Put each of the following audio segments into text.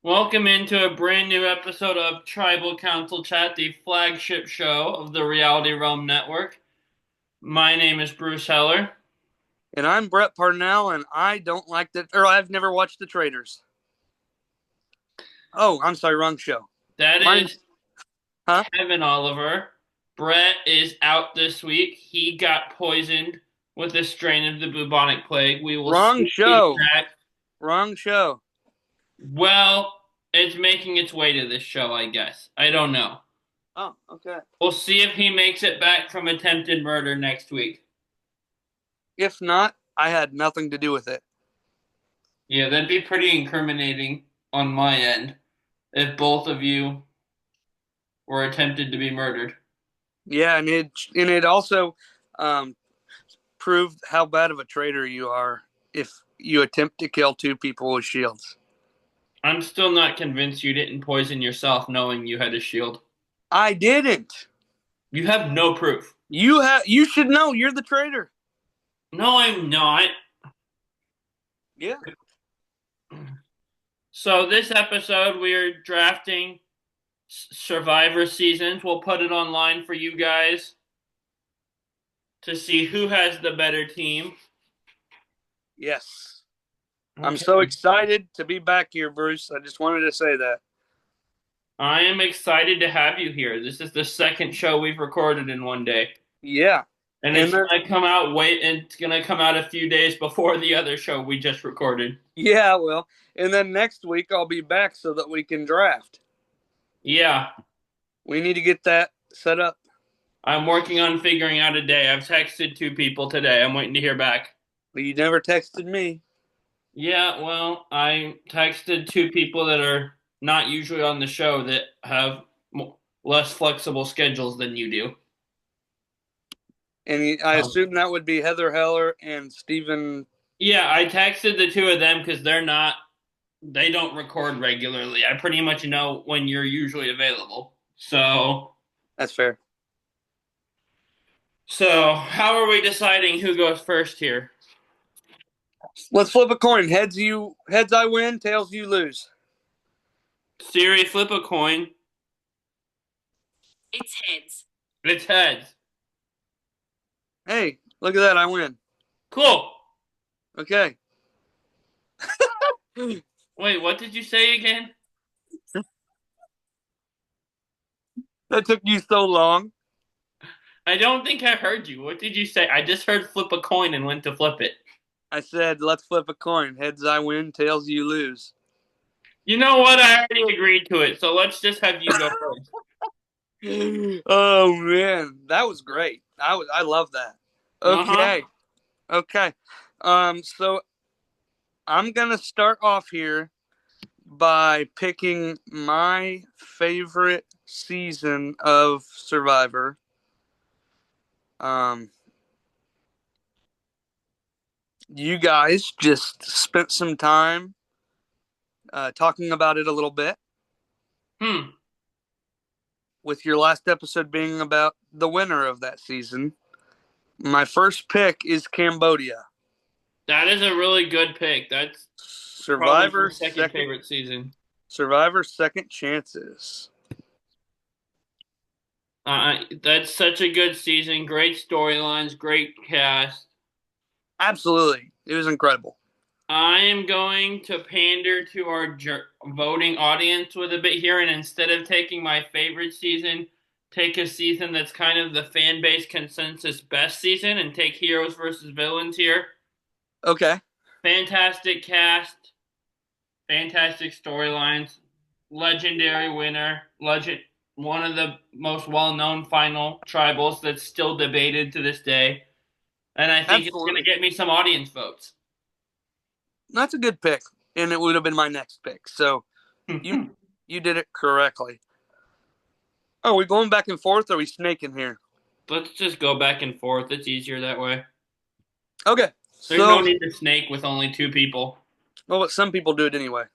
Welcome into a brand new episode of Tribal Council Chat, the flagship show of the Reality Realm Network. My name is Bruce Heller. And I'm Brett Parnell, and I don't like I've never watched The Traders. Oh, I'm sorry, wrong show. That Mine, is huh? Kevin Oliver. Brett is out this week. He got poisoned with a strain of the bubonic plague. We will see Wrong if he's show. back. Wrong show. Well, it's making its way to this show, I guess. I don't know. Oh, okay. We'll see if he makes it back from attempted murder next week. If not, I had nothing to do with it. Yeah, that'd be pretty incriminating on my end if both of you were attempted to be murdered. Yeah, and it also um, proved how bad of a traitor you are if you attempt to kill two people with shields. I'm still not convinced you didn't poison yourself knowing you had a shield. I didn't. You have no proof. You should know. You're the traitor. No, I'm not. Yeah. So this episode we are drafting Survivor Seasons. We'll put it online for you guys to see who has the better team. Yes. I'm Okay. so excited to be back here, Bruce. I just wanted to say that. I am excited to have you here. This is the second show we've recorded in one day. Yeah. And And it's then, gonna come out it's gonna come out a few days before the other show we just recorded. yeah, well, and then next week I'll be back so that we can draft. Yeah. We need to get that set up. I'm working on figuring out a day. I've texted two people today. I'm waiting to hear back. But you never texted me. Yeah, well, I texted two people that are not usually on the show that have less flexible schedules than you do. And I assume that would be Heather Heller and Stephen. Yeah, I texted the two of them because they don't record regularly. I pretty much know when you're usually available. That's fair. So how are we deciding who goes first here? Let's flip a coin. Heads I win, tails you lose. Siri, flip a coin. It's heads. It's heads. Hey, look at that, I win. Cool. Okay. Wait, what did you say again? That took you so long. I don't think I heard you. What did you say? I just heard flip a coin and went to flip it. I said, let's flip a coin. Heads I win, tails you lose. You know what? I already agreed to it, so let's just have you go first. Oh man, that was great. I love that. Okay. Okay. So I'm gonna start off here by picking my favorite season of Survivor. You guys just spent some time talking about it a little bit, with your last episode being about the winner of that season. My first pick is Cambodia. That is a really good pick. That's probably my Survivor second favorite season. Survivor Second Chances. That's such a good season. Great storylines, great cast. Absolutely. It was incredible. I am going to pander to our voting audience with a bit here, and instead of taking my favorite season, take a season that's kind of the fan base consensus best season and take heroes versus villains here. Okay. Fantastic cast, fantastic storylines, legendary winner, one of the most well-known final tribals that's still debated to this day, and I think it's going to Absolutely. get me some audience votes. That's a good pick, and it would have been my next pick. So you did it correctly. Oh, are we going back and forth, or are we snaking here? Let's just go back and forth. It's easier that way. Okay. There's no need to snake with only two people. Well, but some people do it anyway.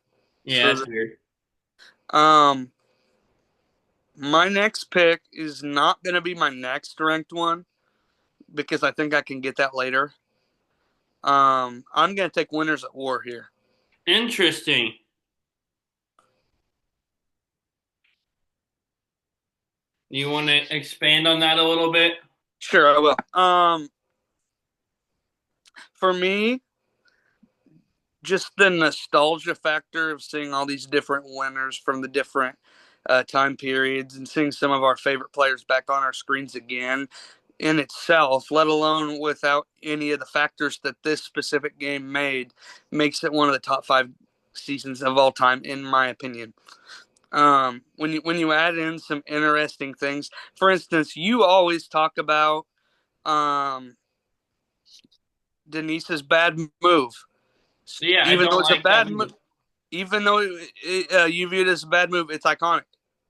Yeah, that's weird. My next pick is not going to be my next ranked one because I think I can get that later. I'm going to take Winners at War here. Interesting. You want to expand on that a little bit? Sure, I will. For me, just the nostalgia factor of seeing all these different winners from the different time periods and seeing some of our favorite players back on our screens again in itself, let alone without any of the factors that this specific game made, makes it one of the top 5 seasons of all time, in my opinion. When you add in some interesting things, for instance, you always talk about um, Denise's bad move, Yeah, I even though don't it's a like that bad move. move. Even though you view it as a bad move, it's iconic.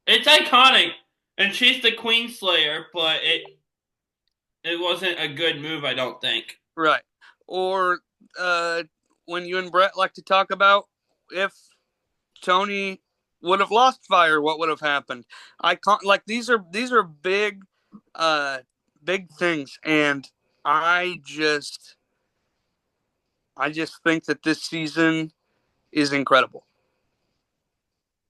It's iconic, and she's the Queen Slayer, but it wasn't a good move, I don't think. Right. Or uh, when you and Brett like to talk about if Tony would have lost fire, what would have happened? Like these are uh, big things, and I just I just think that this season is incredible.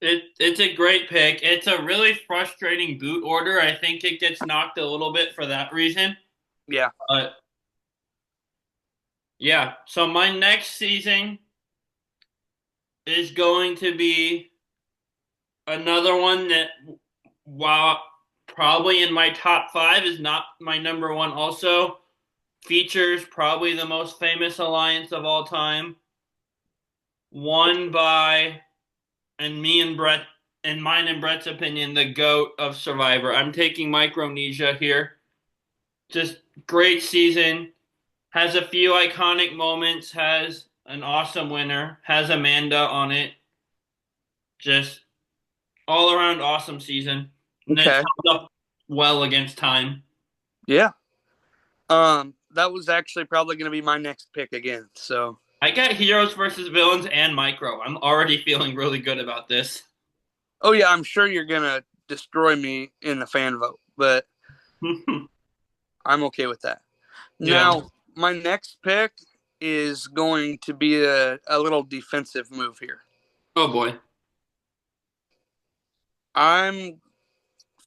It's a great pick. It's a really frustrating boot order. I think it gets knocked a little bit for that reason. Yeah. But yeah, so my next season is going to be another one that, while probably in my top 5, is not my number one. Also features probably the most famous alliance of all time, won by, and me and Brett, in mine and Brett's opinion, the GOAT of Survivor. I'm taking Micronesia here. Just great season. Has a few iconic moments. Has an awesome winner. Has Amanda on it. Just all around awesome season. And it's Okay. held up well against time. Yeah. That was actually probably going to be my next pick again. So, I got heroes versus villains and micro. I'm already feeling really good about this. oh yeah, I'm sure you're going to destroy me in the fan vote, but I'm okay with that. Yeah. Now, my next pick is going to be a little defensive move here. Oh boy. I'm,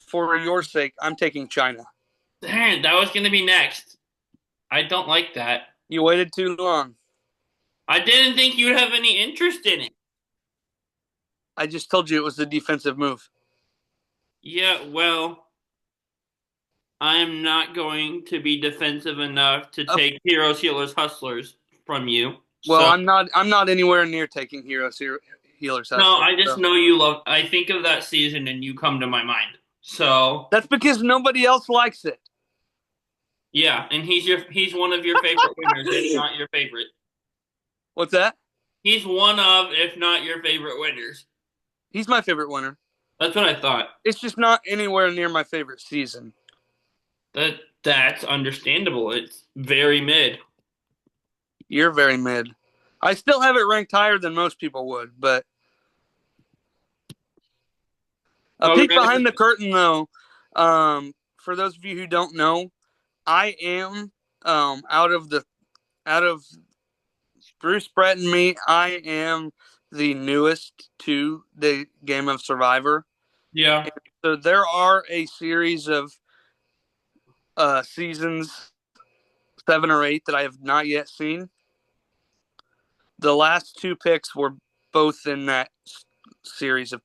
for your sake, I'm taking China. Darn, that was going to be next. I don't like that. You waited too long. I didn't think you'd have any interest in it. I just told you it was a defensive move. Yeah, well, I am not going to be defensive enough to Uh, take heroes, healers, hustlers from you. well, So, I'm not anywhere near taking healers no, hustlers. I just So. know you love. I think of that season and you come to my mind. So, That's because nobody else likes it. yeah, and he's one of your favorite winners, if not your favorite. What's that? He's one of, if not your favorite winners. He's my favorite winner. That's what I thought. It's just not anywhere near my favorite season. That's understandable. It's very mid. You're very mid. I still have it ranked higher than most people would, but a peek Okay. behind the curtain, though, for those of you who don't know, I am out of Bruce, Brett, and me. I am the newest to the game of Survivor. Yeah. And so there are a series of seasons 7 or 8 that I have not yet seen. The last 2 picks were both in that series of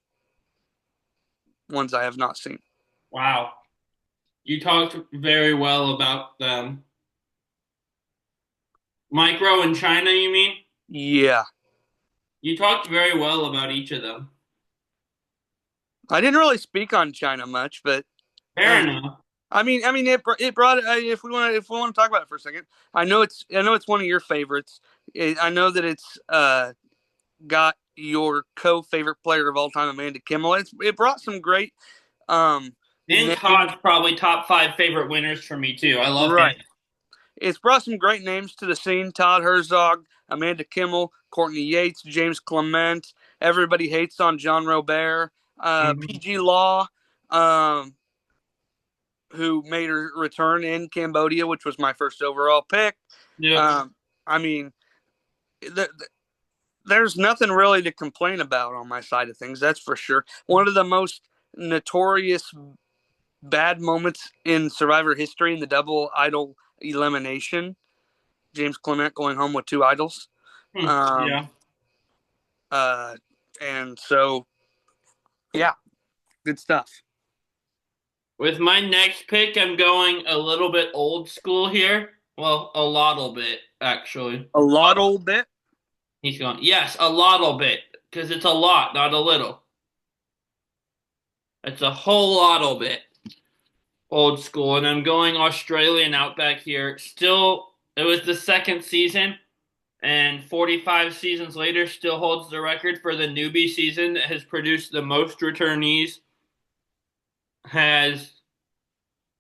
ones I have not seen. Wow. You talked very well about them. Micro and China, you mean? Yeah, You talked very well about each of them. I didn't really speak on China much, but Fair uh, enough. it brought. If we want to talk about it for a second, I know it's one of your favorites. I know that it's got your co-favorite player of all time, Amanda Kimmel. It brought some great And names. Todd's probably top 5 favorite winners for me too. I love him. Right. It's brought some great names to the scene. Todd Herzog, Amanda Kimmel, Courtney Yates, James Clement. Everybody hates on John Robert. Mhm. PG Law, um, who made her return in Cambodia, which was my first overall pick. Yep. Um, I mean, there's nothing really to complain about on my side of things. That's for sure. One of the most notorious bad moments in Survivor history in the double idol elimination. James Clement going home with two idols. Um, Yeah. uh, and so, yeah, good stuff. With my next pick, I'm going a little bit old school here. Well, a lot bit, actually. A lot old bit. He's going, yes, a lot bit, because it's a lot, not a little. It's a whole lot bit. Old school. And I'm going Australian Outback here. Still, it was the second season, and 45 seasons later, still holds the record for the newbie season that has produced the most returnees. Has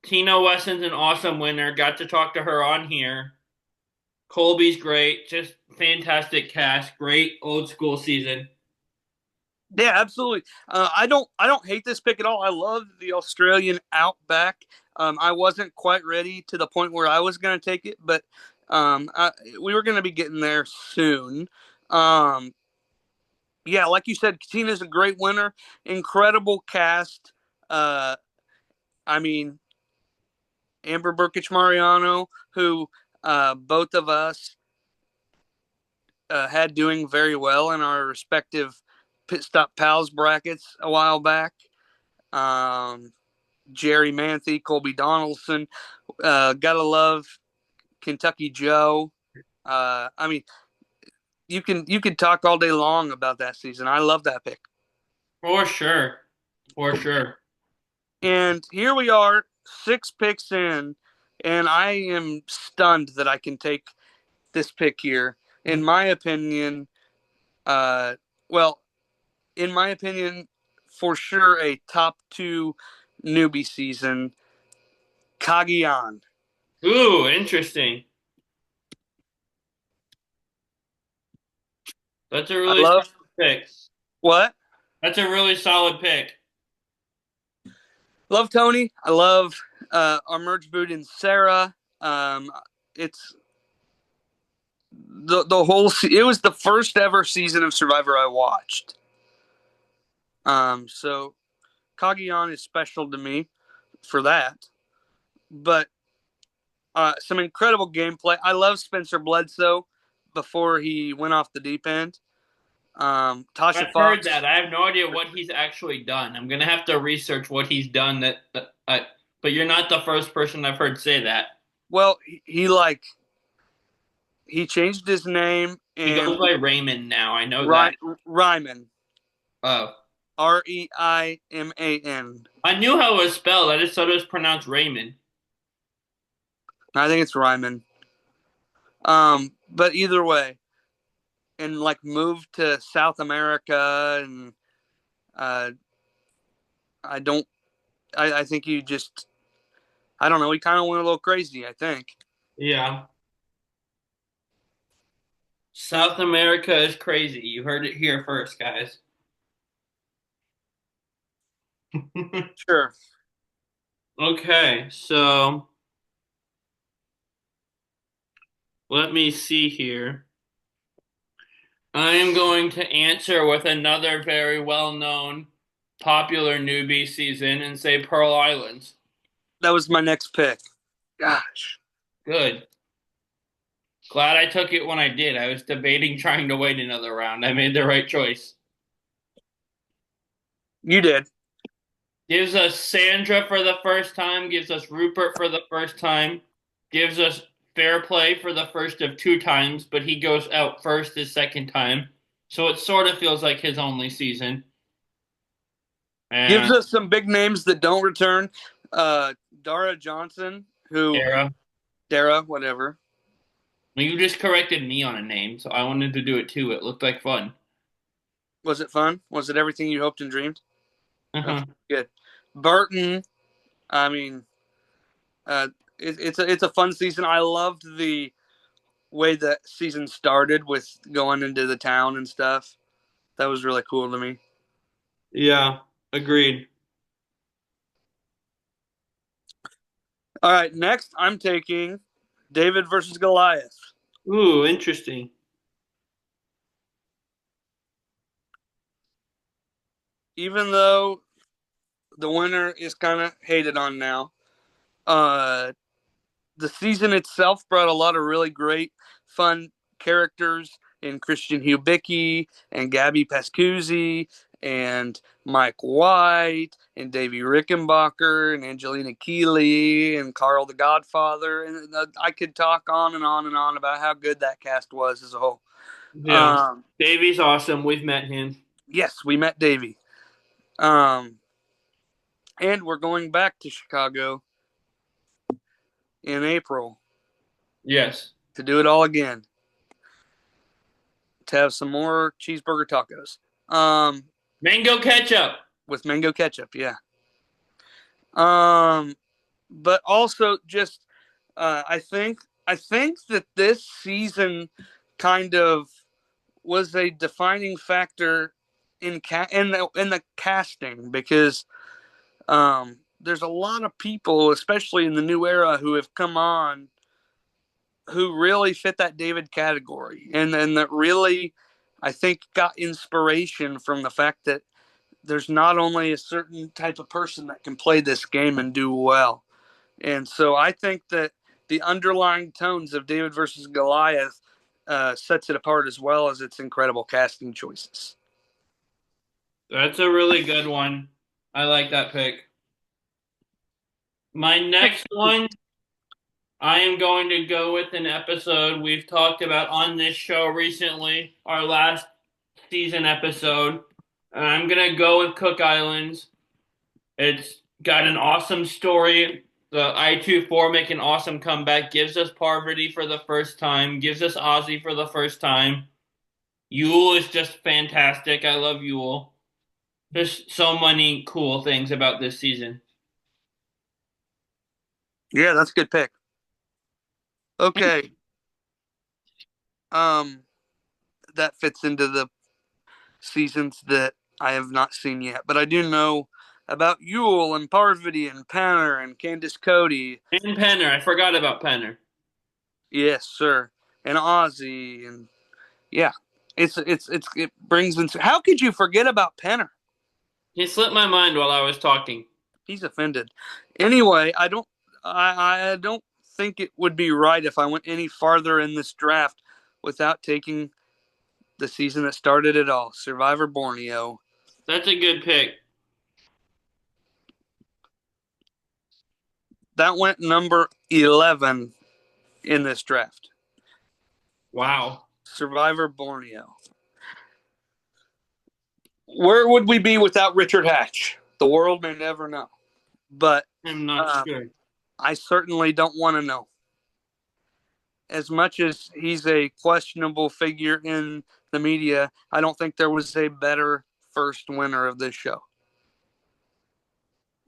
Tina Wesson's an awesome winner. Got to talk to her on here. Colby's great. Just fantastic cast. Great old school season. Yeah, absolutely. I don't hate this pick at all. I love the Australian Outback. I wasn't quite ready to the point where I was going to take it, but we were going to be getting there soon. Um, yeah, like you said, Tina's a great winner. Incredible cast. Uh, I mean, Amber Burkich Mariano, who both of us had doing very well in our respective pit stop pals brackets a while back. Um, Jerry Manthe, Colby Donaldson. Gotta love Kentucky Joe. I mean, you could talk all day long about that season. I love that pick. For sure. For sure. And here we are, 6 picks in, and I am stunned that I can take this pick here. In my opinion, uh, well, in my opinion, for sure a top two newbie season. Kagian. Ooh, interesting. That's a I really love solid pick. what? That's a really solid pick. Love Tony. I love our merge boot and Sarah. It's the whole. It was the first ever season of Survivor I watched. So Kagian is special to me for that. But some incredible gameplay. I love Spencer Bledsoe before he went off the deep end. Tasha I've heard Fox. that. I have no idea what he's actually done. I'm gonna have to research what he's done. But you're not the first person I've heard say that. Well, he changed his name He and goes by Raymond now. I know that. Ry- Ryman. Oh, Reiman. I knew how it was spelled. I just thought it was pronounced Raymond. I think it's Ryman. But either way, and like moved to South America, and uh, I don't. I think you just. I don't know. He kind of went a little crazy. I think. Yeah. South America is crazy. You heard it here first, guys. Sure. Okay, so let me see here. I am going to answer with another very well-known, popular newbie season and say Pearl Islands. That was my next pick. Gosh, Good. Glad I took it when I did. I was debating trying to wait another round. I made the right choice. you did. Gives us Sandra for the first time, gives us Rupert for the first time, gives us Fair Play for the first of two times, but he goes out first his second time. So it sort of feels like his only season. Gives And us some big names that don't return. Dara Johnson, who Sarah. Dara, whatever. Well, you just corrected me on a name, so I wanted to do it too. It looked like fun. Was it fun? Was it everything you hoped and dreamed? Uh-huh. Okay, good. Burton. I mean, uh, it's a fun season. I loved the way the season started with going into the town and stuff. That was really cool to me. Yeah, agreed. All right, next I'm taking David versus Goliath. Ooh, interesting. Even though The winner is kind of hated on now. Uh, the season itself brought a lot of really great, fun characters in Christian Hubicki and Gabby Pascuzzi and Mike White and Davey Rickenbacker and Angelina Keeley and Carl the Godfather. And I could talk on and on and on about how good that cast was as a whole. Yeah. Um, Davey's awesome. We've met him. yes, we met Davey. Um, and we're going back to Chicago in April Yes. to do it all again, to have some more cheeseburger tacos. Mango ketchup. With mango ketchup, yeah. Um, but also just I think that this season kind of was a defining factor in the casting because there's a lot of people, especially in the new era, who have come on who really fit that David category, and that really I think got inspiration from the fact that there's not only a certain type of person that can play this game and do well. And so I think that the underlying tones of David versus Goliath sets it apart as well as its incredible casting choices. That's a really good one. I like that pick. My next one, I am going to go with an episode we've talked about on this show recently, our last season episode. And I'm going to go with Cook Islands. It's got an awesome story. The I-24 make an awesome comeback, gives us Parvati for the first time, gives us Ozzy for the first time. Yule is just fantastic. I love Yule. There's so many cool things about this season. Yeah, that's a good pick. Okay. Um, that fits into the seasons that I have not seen yet, but I do know about Yule and Parvati and Panner and Candace Cody. And Penner. I forgot about Penner. Yes, sir. And Ozzy and yeah, it brings in. How could you forget about Penner? He slipped my mind while I was talking. He's offended. Anyway, I don't think it would be right if I went any farther in this draft without taking the season that started it all, Survivor Borneo. That's a good pick. That went number 11 in this draft. Wow. Survivor Borneo. Where would we be without Richard Hatch? The world may never know. But I'm not sure. I certainly don't want to know. As much as he's a questionable figure in the media, I don't think there was a better first winner of this show.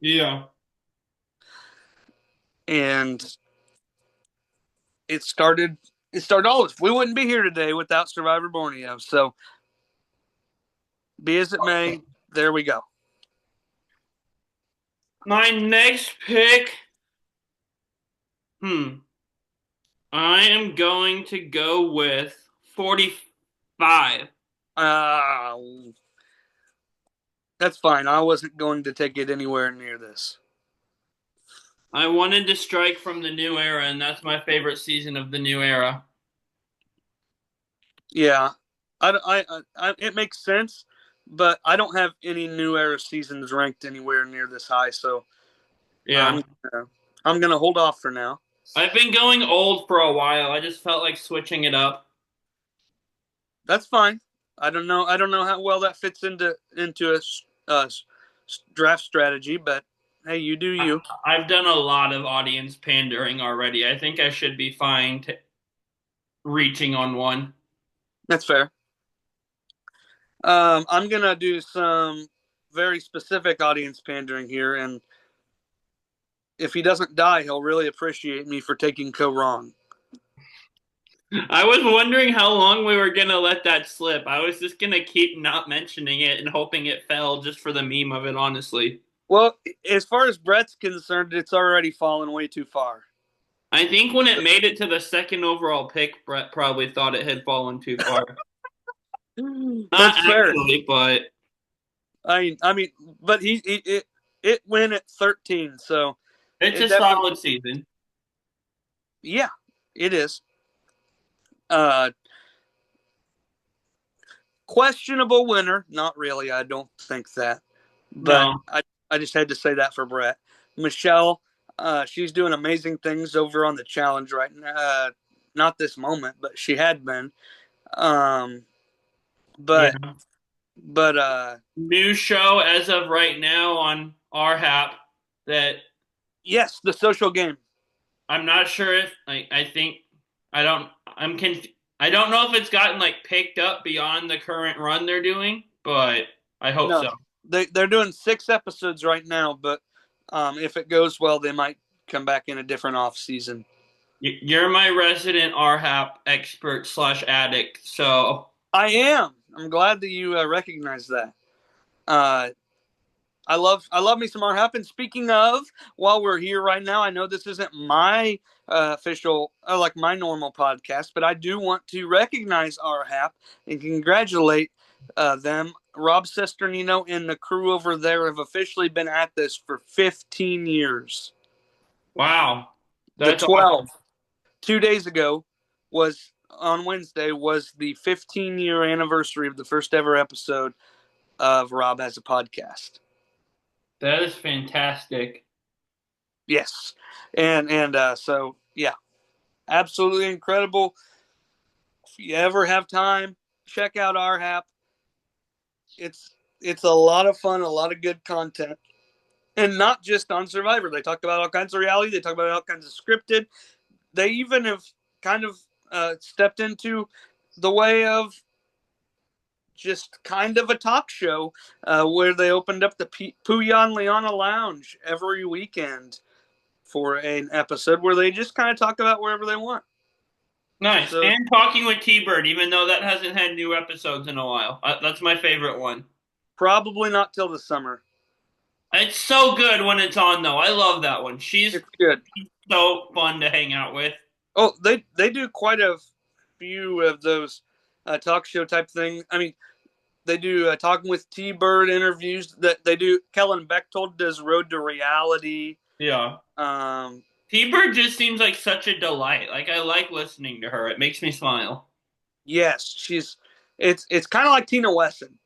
Yeah. And it started all this. We wouldn't be here today without Survivor Borneo. So be as it may, there we go. My next pick. I am going to go with 45. Uh, that's fine. I wasn't going to take it anywhere near this. I wanted to strike from the new era, and that's my favorite season of the new era. Yeah, it makes sense, but I don't have any new era seasons ranked anywhere near this high, so Yeah. I'm gonna hold off for now. I've been going old for a while. I just felt like switching it up. That's fine. I don't know. I don't know how well that fits into a draft strategy, but hey, you do you. I've done a lot of audience pandering already. I think I should be fine reaching on one. That's fair. I'm gonna do some very specific audience pandering here, and if he doesn't die, he'll really appreciate me for taking Co wrong. I was wondering how long we were gonna let that slip. I was just gonna keep not mentioning it and hoping it fell just for the meme of it, honestly. Well, as far as Brett's concerned, it's already fallen way too far. I think when it made it to the second overall pick, Brett probably thought it had fallen too far. Not That's fair. actually, but I mean, but it went at 13, so It's it a definitely, solid season. yeah, it is. Uh, Questionable winner, not really. I don't think that, but No, I just had to say that for Brett. Michelle, she's doing amazing things over on the challenge right now. Not this moment, but she had been. Um, but yeah. but New show as of right now on our app that yes, the social game. I'm not sure if I think I don't I don't know if it's gotten like picked up beyond the current run they're doing, but I hope No, so. they're doing 6 episodes right now, but if it goes well, they might come back in a different off season. You're my resident RHAP expert slash addict, so I am. I'm glad that you recognize that. Uh, I love me some art happen. Speaking of, while we're here right now, I know this isn't my official like my normal podcast, but I do want to recognize our hap and congratulate them. Rob Sesternino and the crew over there have officially been at this for 15 years. wow. The That's awesome. 12th, 2 days ago, was on Wednesday was the 15-year anniversary of the first ever episode of Rob Has a Podcast. That is fantastic. Yes, and so yeah, absolutely incredible. If you ever have time, check out our app. It's a lot of fun, a lot of good content, and not just on Survivor. They talk about all kinds of reality. They talk about all kinds of scripted. They even have kind of stepped into the way of just kind of a talk show where they opened up the Puya and Liana Lounge every weekend for an episode where they just kind of talk about wherever they want. Nice. So And talking with T-Bird, even though that hasn't had new episodes in a while. That's my favorite one. probably not till the summer. It's so good when it's on, though. I love that one. She's It's good. so fun to hang out with. Oh, they do quite a few of those talk show type thing. I mean, they do talking with T Bird interviews. That they do. Kellen Bechtold does Road to Reality. Yeah. Um, T-Bird just seems like such a delight. Like I like listening to her. It makes me smile. yes, she's. It's kind of like Tina Wesson.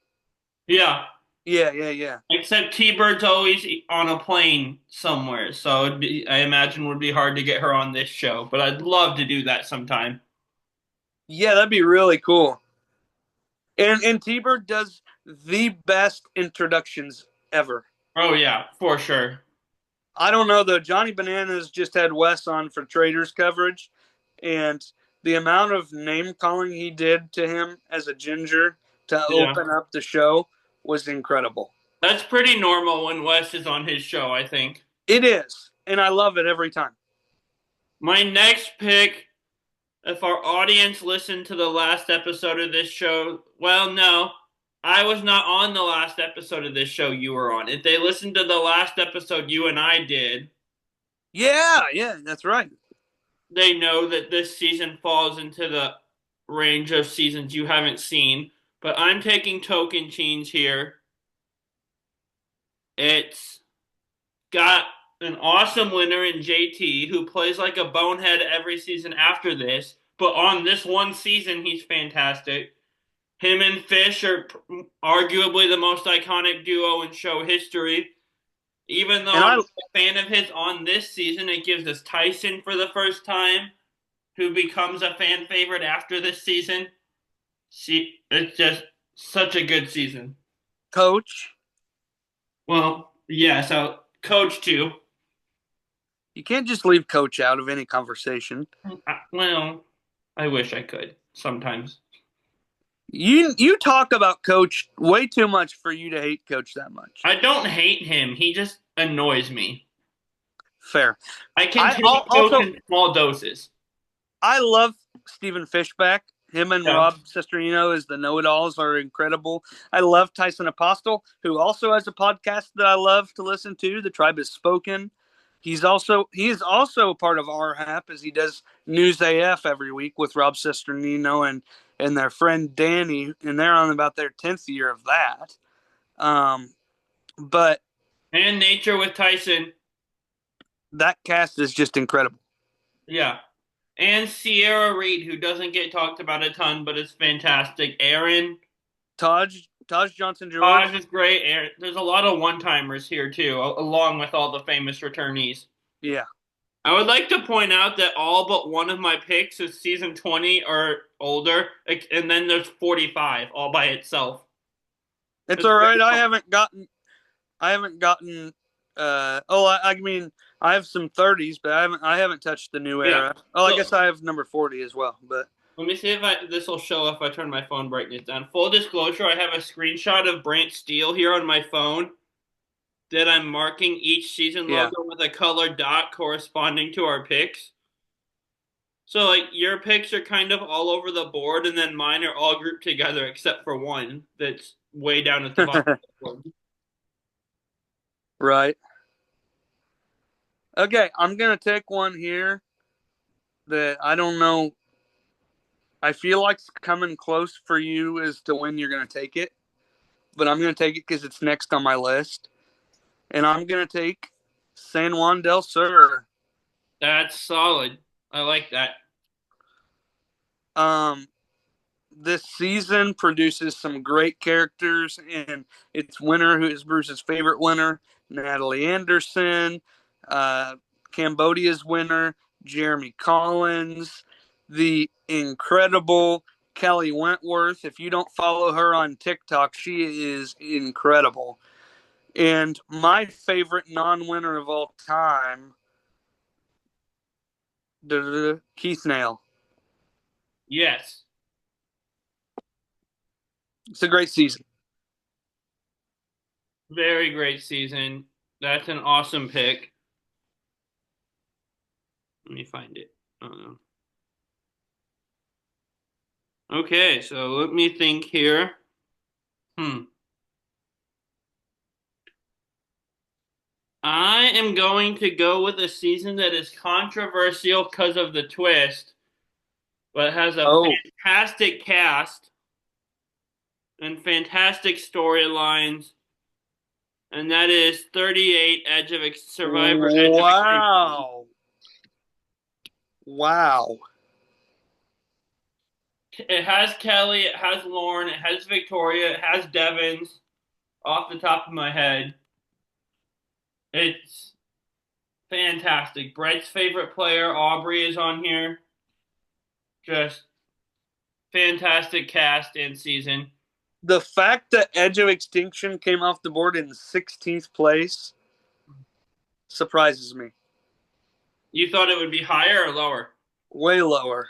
Yeah. Yeah, yeah, yeah. Except T-Bird's always on a plane somewhere, so I imagine would be hard to get her on this show. But I'd love to do that sometime. Yeah, that'd be really cool. And T Bird does the best introductions ever. Oh yeah, for sure. I don't know though. Johnny Bananas just had Wes on for Traders coverage, and the amount of name calling he did to him as a ginger to Yeah. open up the show was incredible. That's pretty normal when Wes is on his show, I think. It is, and I love it every time. My next pick, if our audience listened to the last episode of this show, well, no, I was not on the last episode of this show you were on. If they listened to the last episode you and I did, Yeah, yeah, that's right. they know that this season falls into the range of seasons you haven't seen. But I'm taking token change here. It's got an awesome winner in JT who plays like a bonehead every season after this. But on this one season, he's fantastic. Him and Fish are arguably the most iconic duo in show history. Even though And I'm I not a fan of his on this season, it gives us Tyson for the first time, who becomes a fan favorite after this season. It's just such a good season. coach, Well, yeah, so Coach too. you can't just leave coach out of any conversation. Well, I wish I could sometimes. You talk about coach way too much for you to hate coach that much. I don't hate him. He just annoys me. Fair. I can I take Coach also in small doses. I love Stephen Fishback. Him and Yeah. Rob Sesternino as the know-it-alls are incredible. I love Tyson Apostle, who also has a podcast that I love to listen to. The Tribe Has Spoken. He is also a part of our app as he does News AF every week with Rob Sesternino and their friend Danny, and they're on about their 10th year of that. But And Nature with Tyson. That cast is just incredible. Yeah. And Sierra Reed, who doesn't get talked about a ton, but is fantastic. Aaron, Taj Johnson Taj George. is great. Aaron, there's a lot of one-timers here too, along with all the famous returnees. Yeah. I would like to point out that all but one of my picks is season 20 or older, and then there's 45 all by itself. It's It's all right. very I haven't gotten I mean I have some 30s, but I haven't touched the new yeah. era. Oh, I guess So I have number 40 as well, but let me see if this will show if I turn my phone brightness down. Full disclosure, I have a screenshot of Brant Steele here on my phone that I'm marking each season yeah. logo with a colored dot corresponding to our picks. So like your picks are kind of all over the board, and then mine are all grouped together except for one that's way down at the bottom of the board. Right. Okay, I'm going to take one here that I don't know. I feel like it's coming close for you as to when you're going to take it, but I'm going to take it because it's next on my list. And I'm going to take San Juan del Sur. That's solid. I like that. Um, this season produces some great characters, and its winner, who is Bruce's favorite winner, Natalie Anderson, uh, Cambodia's winner, Jeremy Collins, the incredible Kelly Wentworth. If you don't follow her on TikTok, she is incredible. And my favorite non-winner of all time, Keith Nail. Yes. It's a great season. Very great season. That's an awesome pick. Let me find it. Oh no. Okay, so let me think here. Hmm. I am going to go with a season that is controversial because of the twist, but has a Oh, fantastic cast and fantastic storylines, and that is 38 Survivor Edge of Extinction. wow. Wow. It has Kelly, it has Lauren, it has Victoria, it has Devins off the top of my head. It's fantastic. Brett's favorite player, Aubrey, is on here. Just fantastic cast and season. The fact that Edge of Extinction came off the board in 16th place surprises me. You thought it would be higher or lower? Way lower.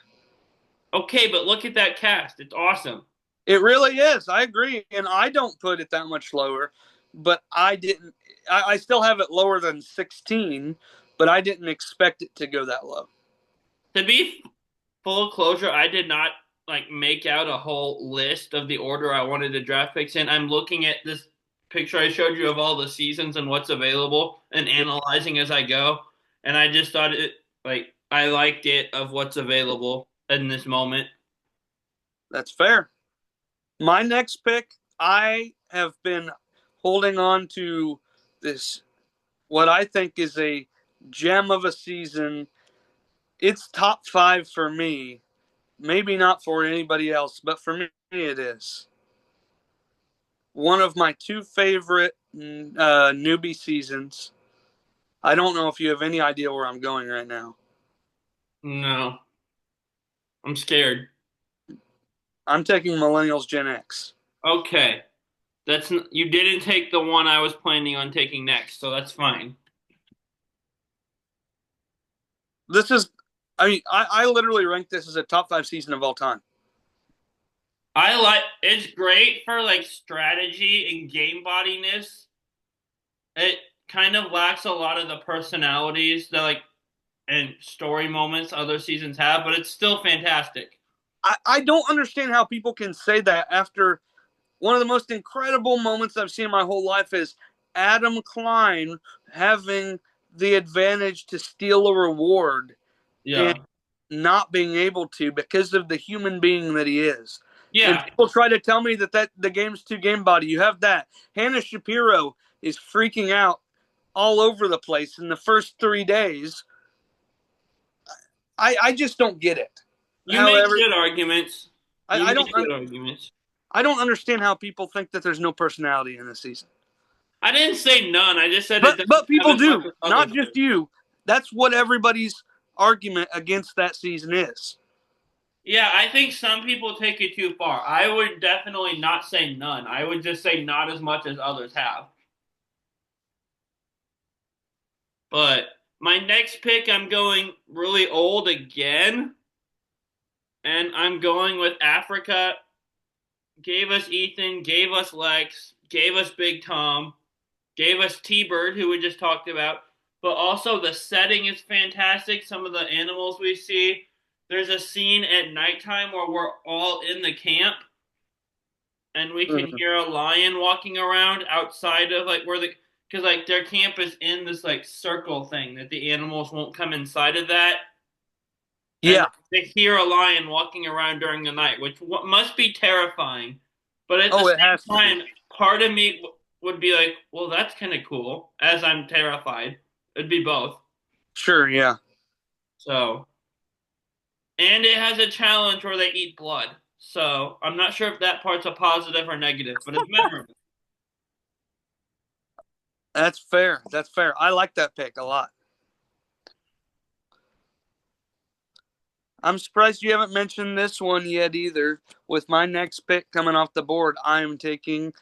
Okay, but look at that cast. It's awesome. It really is. I agree. And I don't put it that much lower, but I didn't. I still have it lower than 16, but I didn't expect it to go that low. To be full closure, I did not like make out a whole list of the order I wanted to draft picks in. I'm looking at this picture I showed you of all the seasons and what's available and analyzing as I go. And I just thought it like I liked it of what's available in this moment. That's fair. My next pick, I have been holding on to this, what I think is a gem of a season. It's top five for me. Maybe not for anybody else, but for me, it is. One of my two favorite newbie seasons. I don't know if you have any idea where I'm going right now. No, I'm scared. I'm taking Millennials Gen X. Okay. You didn't take the one I was planning on taking next, so that's fine. This is, I mean, I literally rank this as a top five season of all time. I like it's great for like strategy and game bodiness. It kind of lacks a lot of the personalities that like and story moments other seasons have, but it's still fantastic. I don't understand how people can say that after one of the most incredible moments I've seen in my whole life is Adam Klein having the advantage to steal a reward and Yeah. not being able to because of the human being that he is. And Yeah. people try to tell me that the game's too game body. You have that. Hannah Shapiro is freaking out all over the place in the first 3 days. I just don't get it. You make However, good arguments. I, You I make don't good arguments. I don't understand how people think that there's no personality in this season. I didn't say none. I just said it But doesn't have people as much do, as not others just do. you. That's what everybody's argument against that season is. Yeah, I think some people take it too far. I would definitely not say none. I would just say not as much as others have. But my next pick, I'm going really old again, and I'm going with Africa. Gave us Ethan, gave us Lex, gave us Big Tom, gave us T Bird, who we just talked about. But also, the setting is fantastic. Some of the animals we see. There's a scene at nighttime where we're all in the camp and we can Mhm. hear a lion walking around outside of like where the because like their camp is in this like circle thing that the animals won't come inside of that, and Yeah. they hear a lion walking around during the night, which must be terrifying. But at the Oh, it same has to be. time, part of me would be like, well, that's kind of cool. As I'm terrified, it'd be both. Sure. Yeah. So, and it has a challenge where they eat blood. So I'm not sure if that part's a positive or negative, but it's memorable. That's fair. That's fair. I like that pick a lot. I'm surprised you haven't mentioned this one yet either. With my next pick coming off the board, I am taking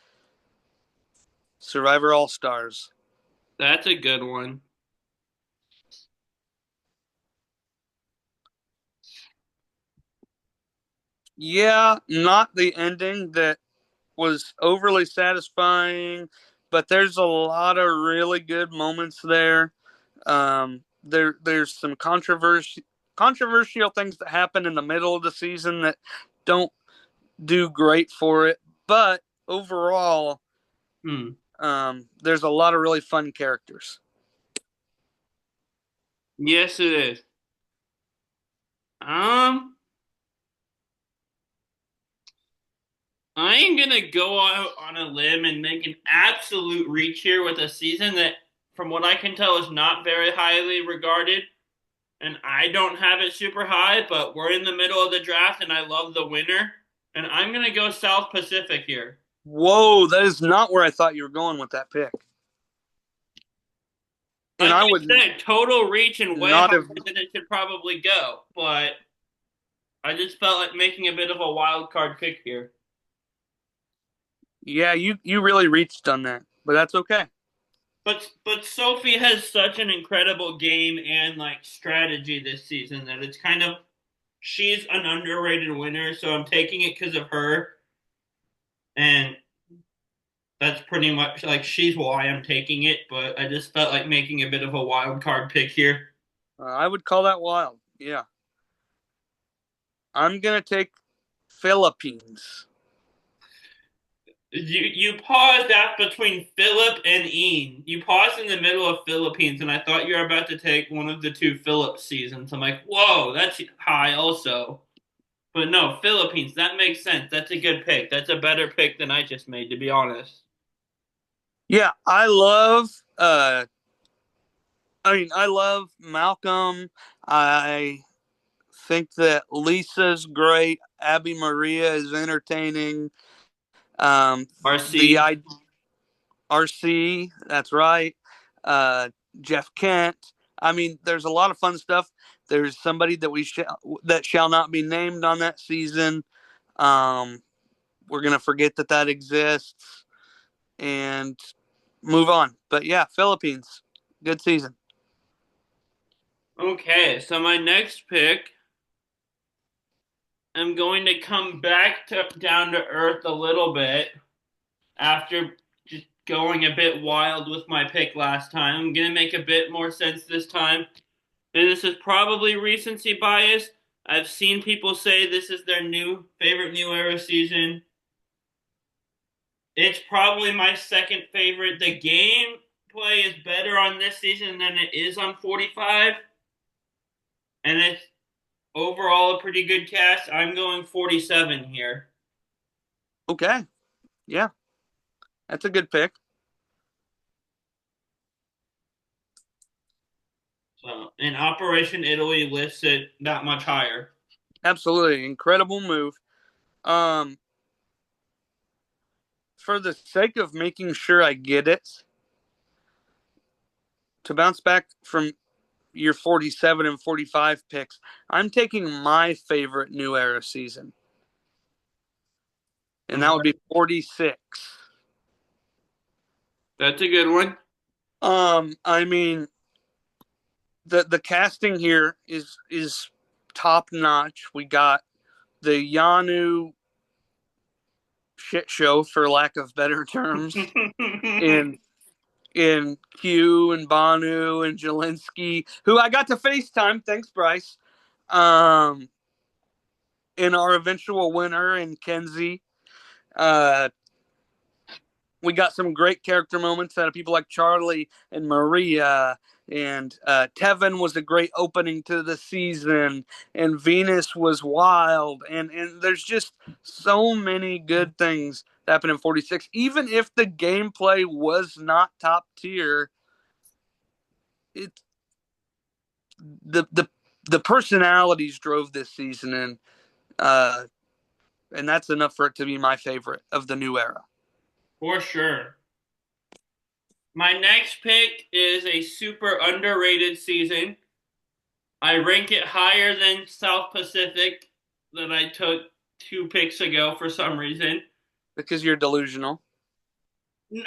Survivor All Stars. That's a good one. Yeah, not the ending that was overly satisfying, but there's a lot of really good moments there. There's some controversial things that happen in the middle of the season that don't do great for it, but overall, Hmm. there's a lot of really fun characters. Yes, it is. Um, I am gonna go out on a limb and make an absolute reach here with a season that, from what I can tell, is not very highly regarded. And I don't have it super high, but we're in the middle of the draft and I love the winner. And I'm gonna go South Pacific here. Whoa, that is not where I thought you were going with that pick. And Like I I would said, total reach and way not higher have. than it should probably go. But I just felt like making a bit of a wild card pick here. Yeah, you really reached on that, but that's okay. But Sophie has such an incredible game and like strategy this season that it's kind of she's an underrated winner, so I'm taking it because of her, and that's pretty much like she's why I'm taking it. But I just felt like making a bit of a wild card pick here. I would call that wild. Yeah, I'm gonna take Philippines. You paused out between Philip and Ian. You paused in the middle of Philippines, and I thought you were about to take one of the two Philip seasons. I'm like, whoa, that's high also. But no, Philippines, that makes sense. That's a good pick. That's a better pick than I just made, to be honest. Yeah, I love. I love Malcolm. I think that Lisa's great. Abby Maria is entertaining. Um, the RC. I RC, that's right. Uh, Jeff Kent. I mean, there's a lot of fun stuff. There's somebody that shall not be named on that season. Um, we're gonna forget that exists and move on. But yeah, Philippines, good season. Okay, so my next pick, I'm going to come back to down to earth a little bit after just going a bit wild with my pick last time. I'm going to make a bit more sense this time. And this is probably recency bias. I've seen people say this is their new favorite new era season. It's probably my second favorite. The gameplay is better on this season than it is on 45, and it's overall a pretty good cast. I'm going 47 here. Okay, yeah, that's a good pick. So, and Operation Italy lifts it that much higher. Absolutely incredible move. Um, for the sake of making sure I get it, to bounce back from your 47 and 45 picks, I'm taking my favorite new era season, and that would be 46. That's a good one. I mean, the casting here is top notch. We got the Yanu shit show, for lack of better terms, in Q and Banu and Jelinski, who I got to FaceTime. Thanks, Bryce. Um, in our eventual winner in Kenzie. Uh, we got some great character moments out of people like Charlie and Maria. And Tevin was a great opening to the season. And Venus was wild. And there's just so many good things that happened in 46. Even if the gameplay was not top tier, it the the personalities drove this season, and that's enough for it to be my favorite of the new era. For sure. My next pick is a super underrated season. I rank it higher than South Pacific that I took 2 picks ago for some reason. Because you're delusional.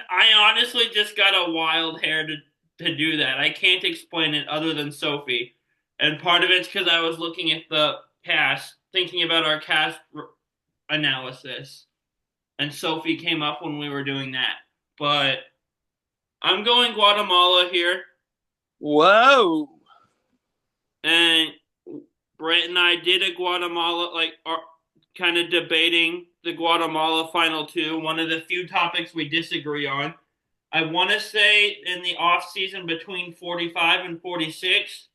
I honestly just got a wild hair to do that. I can't explain it other than Sophie. And part of it's because I was looking at the cast, thinking about our cast analysis. And Sophie came up when we were doing that. But I'm going Guatemala here. Whoa. And Brett and I did a Guatemala, like, kind of debating the Guatemala final two, one of the few topics we disagree on. I want to say in the off season between 45 and 46,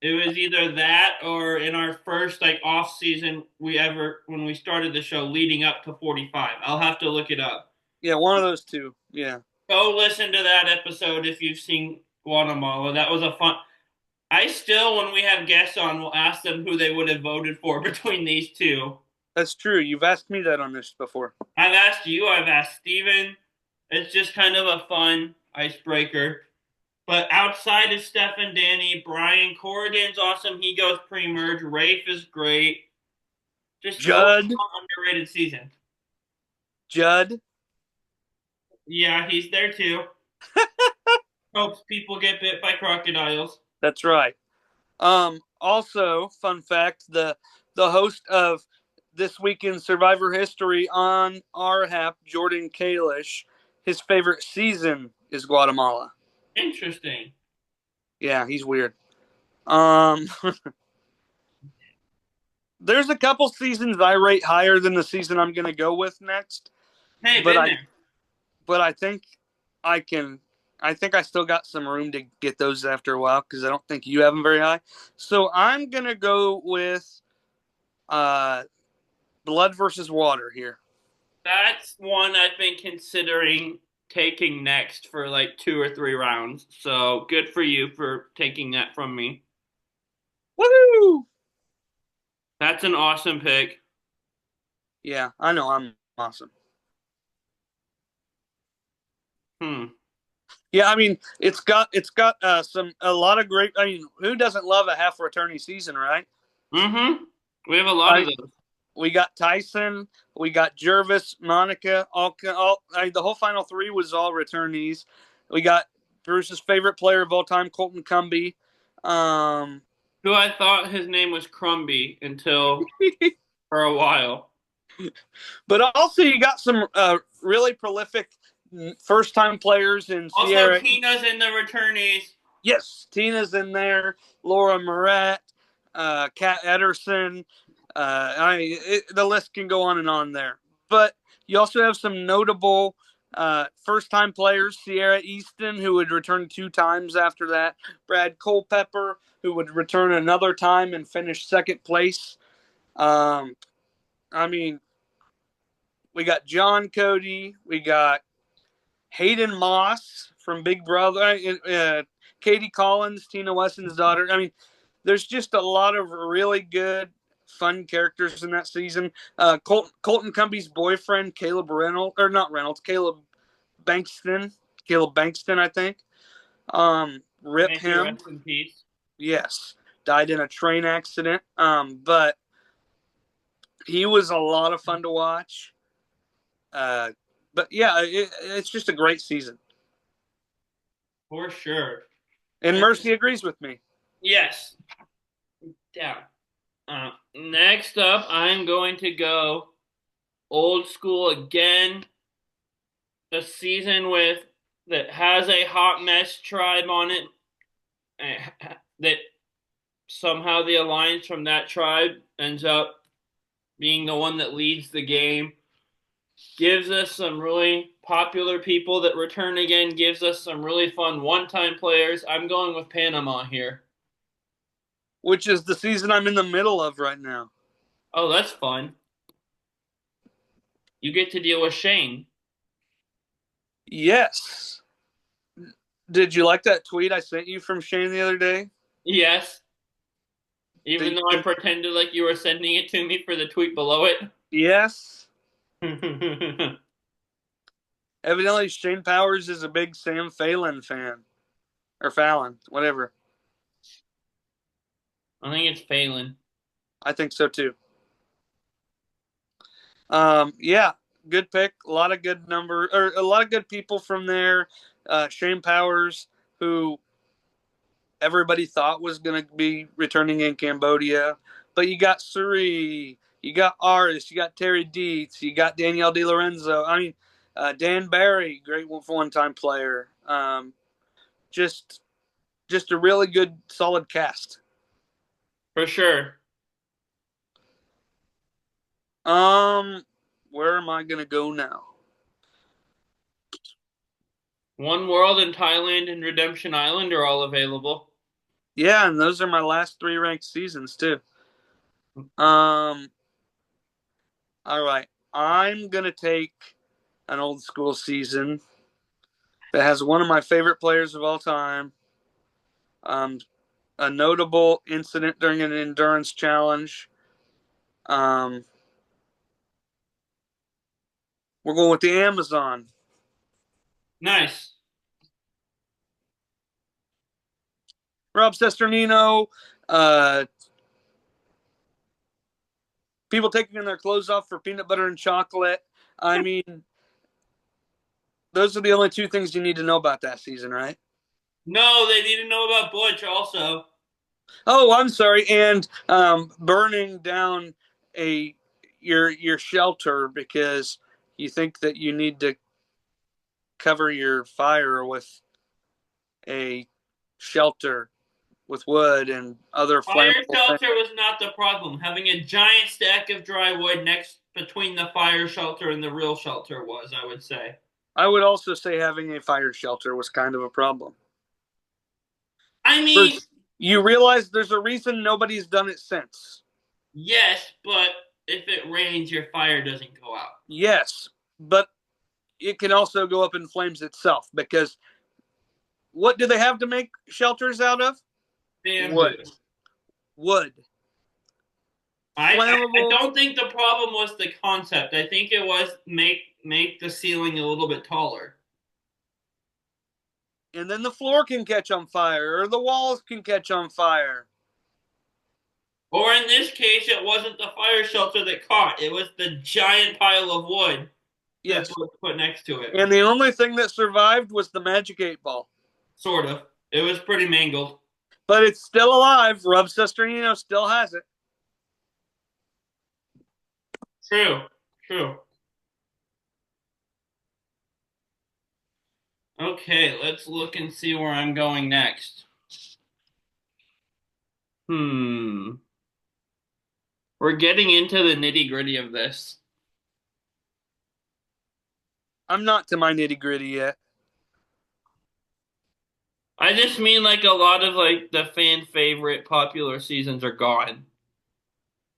it was either that or in our first like off season we ever when we started the show leading up to 45. I'll have to look it up. Yeah, one of those two. Yeah. Go listen to that episode if you've seen Guatemala. That was a fun. I still, when we have guests on, will ask them who they would have voted for between these two. That's true. You've asked me that on this before. I've asked you, I've asked Steven. It's just kind of a fun icebreaker. But outside of Steph and Danny, Brian Corrigan's awesome. He goes pre-merge. Rafe is great. Just overall Judd. underrated season. Judd. Yeah, he's there too. Hopes people get bit by crocodiles. That's right. Also, fun fact, the host of This Week in Survivor History on our app, Jordan Kalish, his favorite season is Guatemala. Interesting. Yeah, he's weird. There's a couple seasons I rate higher than the season I'm going to go with next. Hey, but been there. But I think I can. I think I still got some room to get those after a while because I don't think you have them very high. So I'm gonna go with Blood versus Water here. That's one I've been considering taking next for like 2 or 3 rounds. So good for you for taking that from me. Woohoo! That's an awesome pick. Yeah, I know I'm awesome. Yeah, I mean it's got a lot of great. I mean, who doesn't love a half returnee season, right? Mm-hmm. We have a lot of those. We got Tyson, we got Jervis, Monica, the whole final three was all returnees. We got Bruce's favorite player of all time, Colton Cumbie. Who I thought his name was Crumby until for a while. But also you got some really prolific first-time players in Sierra. Also, Tina's in the returnees. Yes, Tina's in there. Laura Murat, Kat Ederson. The list can go on and on there. But you also have some notable first-time players. Sierra Easton, who would return 2 times after that. Brad Culpepper, who would return another time and finish second place. I mean, we got John Cody. We got Hayden Moss from Big Brother. Katie Collins, Tina Wesson's daughter. I mean, there's just a lot of really good, fun characters in that season. Colton Cumbie's boyfriend, Caleb Reynolds, or not Reynolds, Bankston, Caleb Bankston, I think. Rip May he him. rest in peace. Yes, died in a train accident. But he was a lot of fun to watch. But yeah, it's just a great season. For sure. And Mercy agrees with me. Yes. Down. Next up, I'm going to go old school again. A season with that has a hot mess tribe on it. That somehow the alliance from that tribe ends up being the one that leads the game. Gives us some really popular people that return again. Gives us some really fun one-time players. I'm going with Panama here. Which is the season I'm in the middle of right now. Oh, that's fun. You get to deal with Shane. Yes. Did you like that tweet I sent you from Shane the other day? Yes. Even Did though I you... pretended like you were sending it to me for the tweet below it. Yes. I Evidently, Shane Powers is a big Sam Phelan fan. Or Fallon, whatever. think it's Phelan. I think so too. Yeah, good pick. A lot of good a lot of good people from there. Shane Powers, who everybody thought was going to be returning in Cambodia, but you got Suri, you got Aris, you got Terry Dietz, you got Danielle DiLorenzo. I mean, Dan Barry, great one-time player. Just a really good, solid cast. For sure. Where am I going to go now? One World and Thailand and Redemption Island are all available. Yeah, and those are my last 3 ranked seasons too. All right. I'm gonna take an old school season that has one of my favorite players of all time. Um, a notable incident during an endurance challenge. Um, we're going with the Amazon. Nice. Rob Sesternino. People taking their clothes off for peanut butter and chocolate. I mean, those are the only 2 things you need to know about that season, right? No, they need to know about Butch also. Oh, I'm sorry. And burning down a your shelter because you think that you need to cover your fire with a shelter with wood and other Fire flammable things. shelter was not the problem. Having a giant stack of dry wood next between the fire shelter and the real shelter was, I would say. I would also say having a fire shelter was kind of a problem. I mean, First, you realize there's a reason nobody's done it since. yes, but if it rains, your fire doesn't go out. Yes, but it can also go up in flames itself because what do they have to make shelters out of? Bamboo. Wood. Wood. I Flammable. don't think the problem was the concept. I think it was make the ceiling a little bit taller. And then the floor can catch on fire or the walls can catch on fire. Or in this case, it wasn't the fire shelter that caught. It was the giant pile of wood that Yes. was put next to it. And the only thing that survived was the magic 8-ball. Sort of. It was pretty mangled. But it's still alive. Rob Sesternino still has it. True. True. Okay, let's look and see where I'm going next. Hmm. We're getting into the nitty-gritty of this. I'm not to my nitty gritty yet. I just mean like a lot of like the fan favorite popular seasons are gone.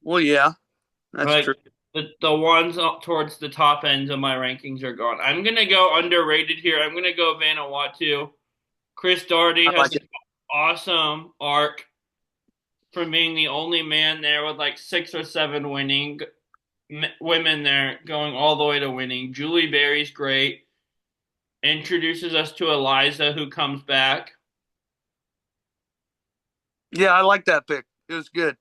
Well, yeah, that's Like true. the ones up towards the top ends of my rankings are gone. I'm gonna go underrated here. I'm gonna go Vanuatu. Chris Doherty I has like an it. awesome arc from being the only man there with like 6 or 7 winning women there, going all the way to winning. Julie Berry's great. Introduces us to Eliza, who comes back. Yeah, I like that pick. It was good.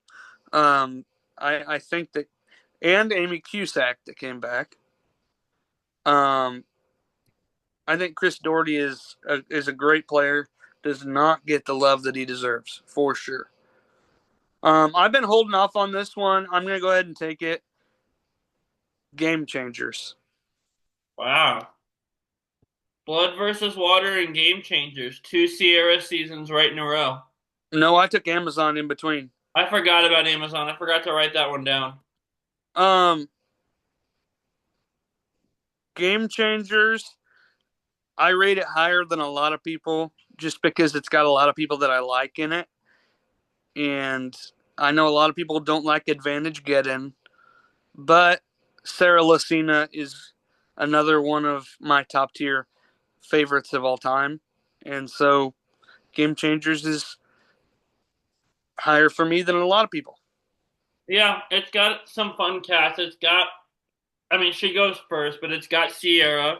Um, I think that, and Amy Cusack that came back. Um, I think Chris Doherty is a great player. Does not get the love that he deserves for sure. I've been holding off on this one. I'm gonna go ahead and take it. Game changers. Wow. Blood versus Water and Game Changers. 2 Sierra seasons right in a row. No, I took Amazon in between. I forgot about Amazon. I forgot to write that one down. Um, Game changers. I rate it higher than a lot of people just because it's got a lot of people that I like in it, and I know a lot of people don't like Advantage Get In, but Sarah Lucina is another one of my top tier favorites of all time, and so Game Changers is higher for me than a lot of people. Yeah, it's got some fun cast. I mean, she goes first, but it's got Sierra.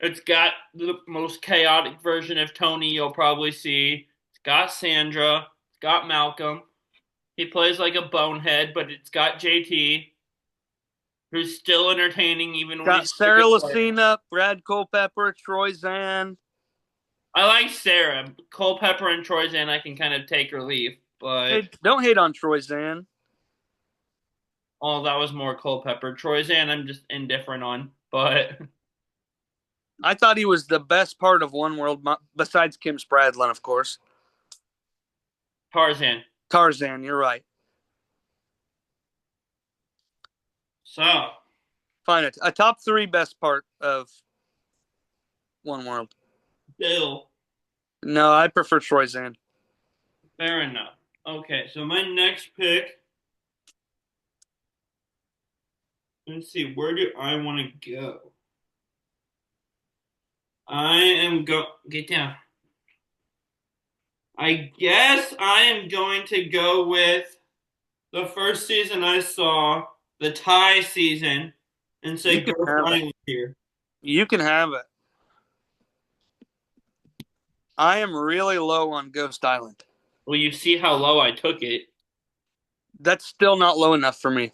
It's got the most chaotic version of Tony you'll probably see. It's got Sandra. It's got Malcolm. He plays like a bonehead, but it's got JT, who's still entertaining even when Got he's not a Sarah good player. Lucina, Brad Culpepper, Troy Zan. I like Sarah. Culpepper and Troyzan I can kind of take or leave, but Hey, don't hate on Troy Zan. oh, that was more Culpepper. Troyzan I'm just indifferent on, but I thought he was the best part of One World, besides Kim Spradlin, of course. Tarzan. Tarzan, you're right. So, Fine, a top three best part of One World. Bill. No, I prefer Troy Zan. Fair enough. Okay, so my next pick, let's see, where do I want to go? I am go get down. I guess I am going to go with the first season I saw, the tie season, and You say can Ghost have it. Island here. You can have it. I am really low on Ghost Island. Well, you see how low I took it. That's still not low enough for me.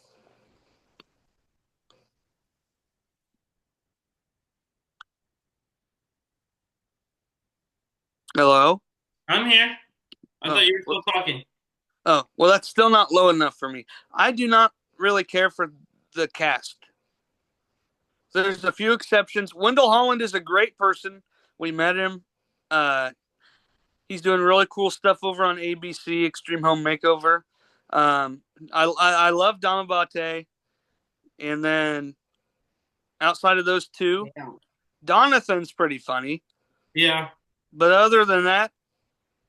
Hello? I'm here. I thought Oh, you were still talking. well, that's still not low enough for me. I do not really care for the cast. There's a few exceptions. Wendell Holland is a great person. We met him. Uh, he's doing really cool stuff over on ABC Extreme Home Makeover. Um, I love Dama Bate, and then outside of those two, Yeah. Donathan's pretty funny. Yeah. But other than that,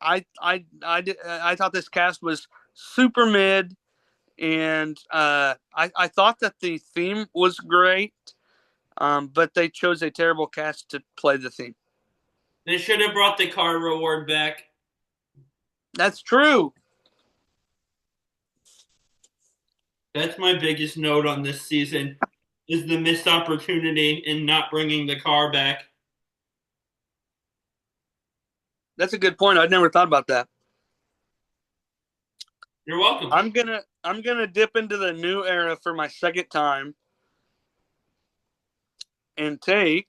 I thought this cast was super mid, and I thought that the theme was great, but they chose a terrible cast to play the theme. They should have brought the car reward back. That's true. That's my biggest note on this season is the missed opportunity in not bringing the car back. That's a good point. I'd never thought about that. You're welcome. I'm gonna dip into the new era for my second time and take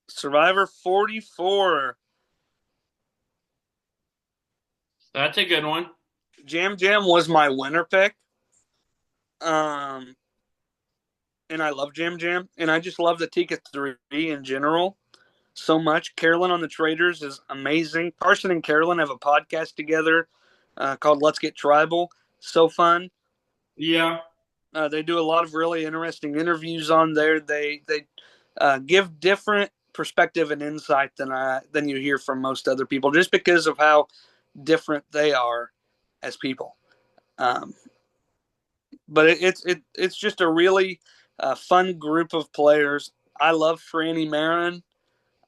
Survivor 44. That's a good one. Jam Jam was my winner pick. Um, and I love Jam Jam, and I just love the Tika 3 in general so much. Carolyn on the Traders is amazing. Carson and Carolyn have a podcast together called Let's Get Tribal. So fun. Yeah. They do a lot of really interesting interviews on there. They give different perspective and insight than you hear from most other people, just because of how different they are as people. Um, but it's just a really fun group of players. I love Franny Marin.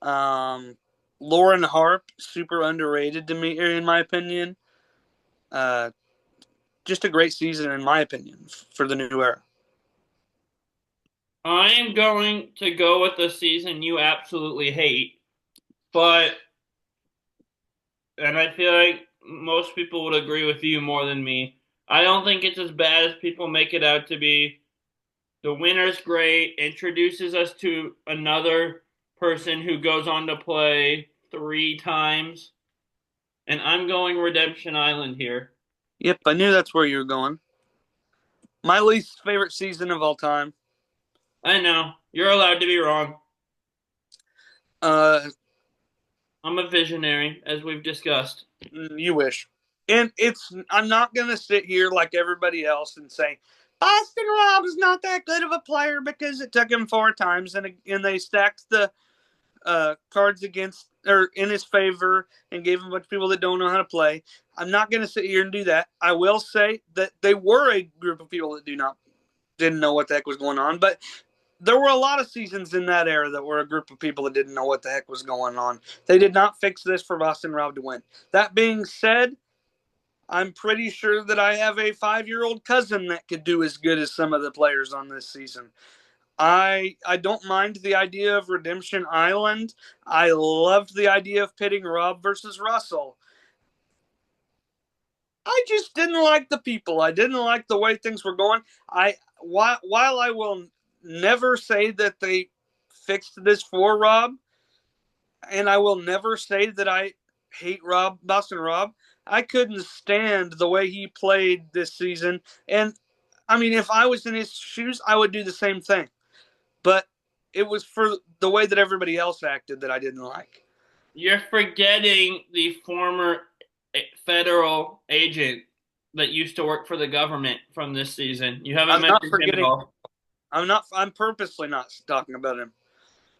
Um, Lauren Harp, super underrated to me, in my opinion. Uh, just a great season, in my opinion, for the new era. I am going to go with the season you absolutely hate, but and I feel like most people would agree with you more than me. I don't think it's as bad as people make it out to be. The winner's great, introduces us to another person who goes on to play 3 times, and I'm going Redemption Island here. Yep, I knew that's where you were going. My least favorite season of all time. I know, you're allowed to be wrong. Uh, I'm a visionary, as we've discussed. you wish. And I'm not going to sit here like everybody else and say, Boston Rob is not that good of a player because it took him 4 times and they stacked the cards against or in his favor and gave him a bunch of people that don't know how to play. I'm not going to sit here and do that. I will say that they were a group of people that didn't know what the heck was going on, but there were a lot of seasons in that era that were a group of people that didn't know what the heck was going on. They did not fix this for Boston Rob to win. That being said, I'm pretty sure that I have a 5-year-old cousin that could do as good as some of the players on this season. I don't mind the idea of Redemption Island. I loved the idea of pitting Rob versus Russell. I just didn't like the people. I didn't like the way things were going. While I will never say that they fixed this for Rob, and I will never say that I hate Boston Rob. I couldn't stand the way he played this season, and I mean, if I was in his shoes, I would do the same thing. But it was for the way that everybody else acted that I didn't like. You're forgetting the former federal agent that used to work for the government from this season. You haven't I'm not mentioned him at forgetting. all. I'm purposely not talking about him.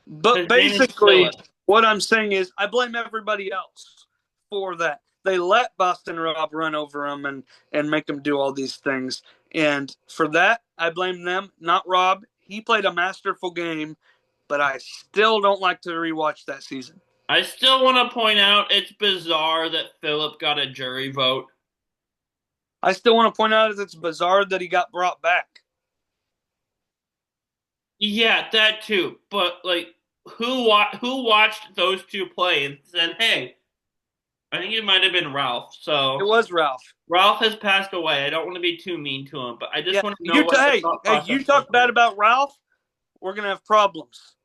But His name is basically, Philip. what I'm saying is, I blame everybody else for that. They let Boston Rob run over him and make him do all these things. And for that, I blame them, not Rob. He played a masterful game, but I still don't like to rewatch that season. I still want to point out it's bizarre that Philip got a jury vote. I still want to point out that it's bizarre that he got brought back. Yeah, that too. But like, who watched those two play and said, "Hey, I think it might have been Ralph." It So was Ralph. Ralph has passed away. I don't want to be too mean to him, but I Yeah, just want to know what the thought hey, process you was talk bad there. about Ralph, we're gonna have problems.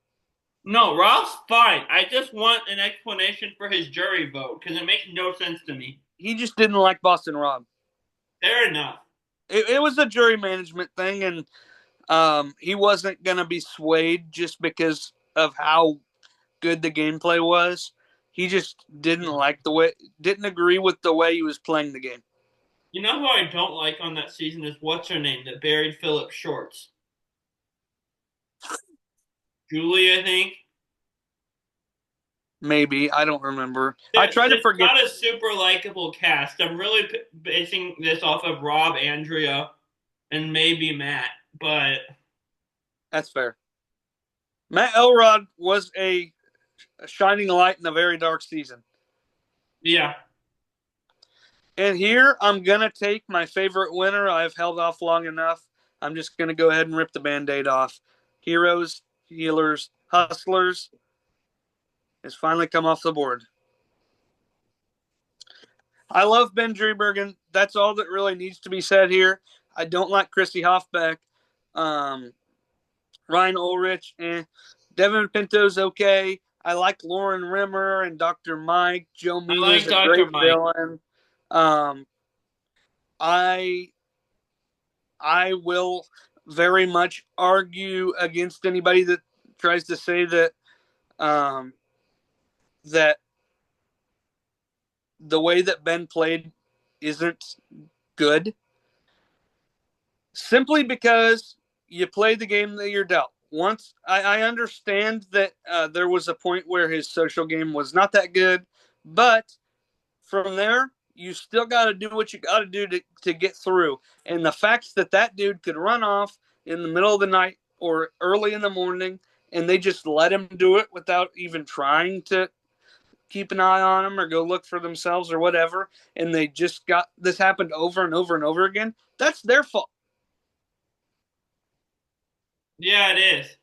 No, Ralph's fine. I just want an explanation for his jury vote because it makes no sense to me. He just didn't like Boston Rob. Fair enough. It was a jury management thing, and he wasn't gonna be swayed just because of how good the gameplay was. He just didn't agree with the way he was playing the game. You know who I don't like on that season is what's her name that buried Philip Shorts? Julie, I think. Maybe I don't remember. I try to It's forget. not a super likable cast. I'm really basing this off of Rob, Andrea, and maybe Matt, but That's fair. Matt Elrod was a shining light in a very dark season. yeah. And here I'm going to take my favorite winner. I've held off long enough. I'm just going to go ahead and rip the band aid off. Heroes, Healers, Hustlers has finally come off the board. I love Ben Driebergen. That's all that really needs to be said here. I don't like Chrissy Hoffbeck. Ryan Ulrich, Devin Pinto's okay. I like Lauren Rimmer and Dr. Mike. Joe I Mina's like a great Dr. Mike. villain. Um, I I will very much argue against anybody that tries to say um, that the way that Ben played isn't good, simply because you play the game that you're dealt. Once I understand that there was a point where his social game was not that good, but from there, you still got to do what you got to do to get through. And the fact that that dude could run off in the middle of the night or early in the morning and they just let him do it without even trying to keep an eye on them or go look for themselves or whatever, and they just got this happened over and over and over again, that's their fault. Yeah, it is.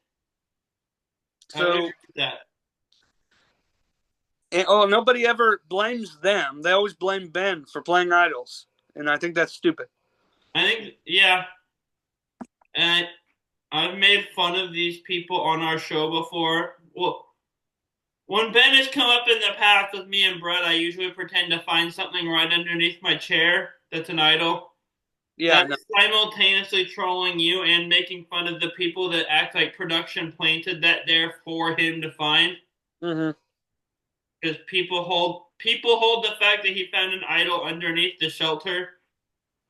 I would agree So, with that. and, oh, nobody ever blames them. They always blame Ben for playing idols, and I think that's stupid. I think, yeah, and I've made fun of these people on our show before. Well, when Ben has come up in the past with me and Brett, I usually pretend to find something right underneath my chair that's an idol. Yeah, no. That's simultaneously trolling you and making fun of the people that act like production planted that there for him to find. Mm-hmm. Because people hold the fact that he found an idol underneath the shelter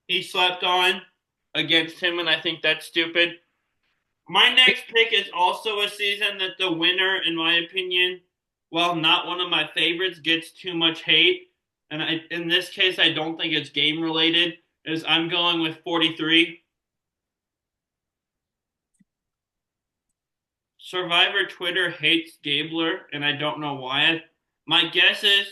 he slept on against him, and I think that's stupid. My next pick is also a season that the winner, in my opinion, while not one of my favorites, gets too much hate. And in this case, I don't think it's game related. Is I'm going with 43. Survivor Twitter hates Gabler, and I don't know why. My guess is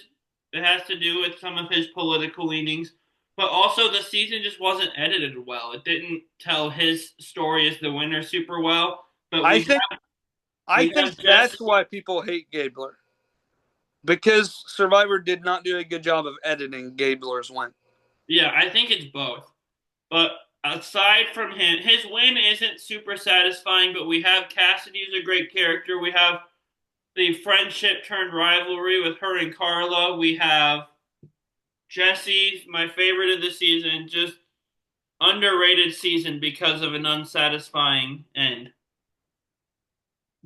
it has to do with some of his political leanings, but also the season just wasn't edited well. It didn't tell his story as the winner super well. But I we think have I we think have Jesse. that's why people hate Gabler, because Survivor did not do a good job of editing Gabler's win. Yeah, I think it's both. But aside from him, his win isn't super satisfying. But we have Cassidy, who's a great character. We have the friendship turned rivalry with her and Carla. We have Jesse, my favorite of the season, just underrated season because of an unsatisfying end.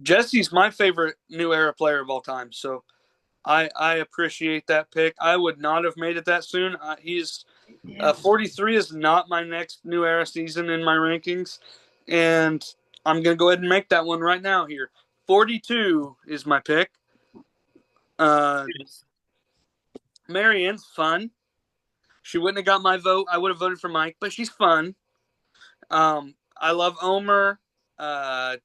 Jesse's my favorite new era player of all time, so I appreciate that pick. I would not have made it that soon. He's Yeah. 43 is not my next new era season in my rankings, and I'm gonna go ahead and make that one right now here. 42 is my pick. Uh, Yes. Marianne's fun. She wouldn't have got my vote. I would have voted for Mike, but she's fun. I love Omer. Uh,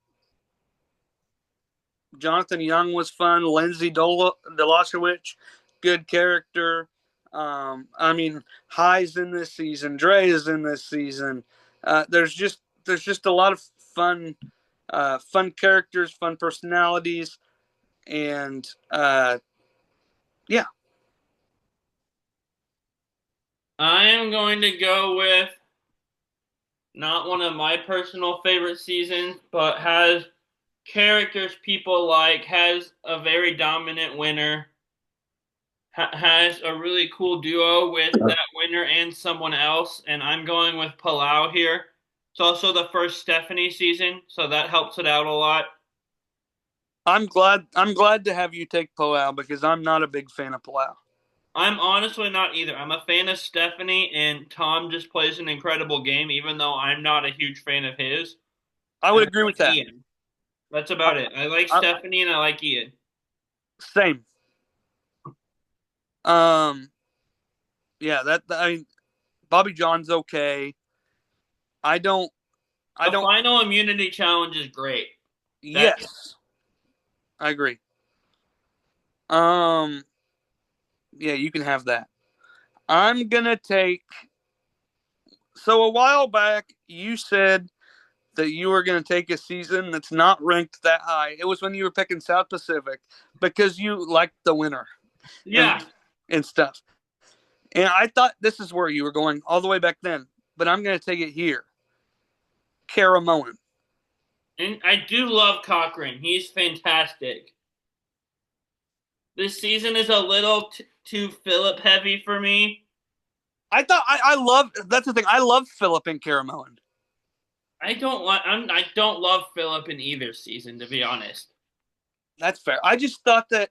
Jonathan Young was fun. Lindsay Dolashewicz, good character. I mean, High's in this season. Dre is in this season. There's just a lot of fun characters, fun personalities, and yeah. I am going to go with not one of my personal favorite seasons, but has characters people like, has a very dominant winner, has a really cool duo with that winner and someone else, and I'm going with Palau here. It's also the first Stephanie season, so that helps it out a lot. I'm glad to have you take Poal because I'm not a big fan of Poal. I'm honestly not either. I'm a fan of Stephanie, and Tom just plays an incredible game, even though I'm not a huge fan of his. I And would I agree with like that. Ian. That's I, about it. I like I, Stephanie and I like Ian. Same. Um, yeah, that I mean, Bobby John's okay. I don't. I The don't. final immunity challenge is great. That Yes, I agree. Um, yeah, you can have that. I'm gonna take. So a while back, you said that you were gonna take a season that's not ranked that high. It was when you were picking South Pacific because you liked the winner yeah. and and stuff. And I thought this is where you were going all the way back then, but I'm gonna take it here. Caramoan. And I do love Cochran. He's fantastic. This season is a little too Philip heavy for me. I thought I love that's the thing. I love Philip and Caramoan. I don't love Philip in either season, to be honest. That's fair. I just thought that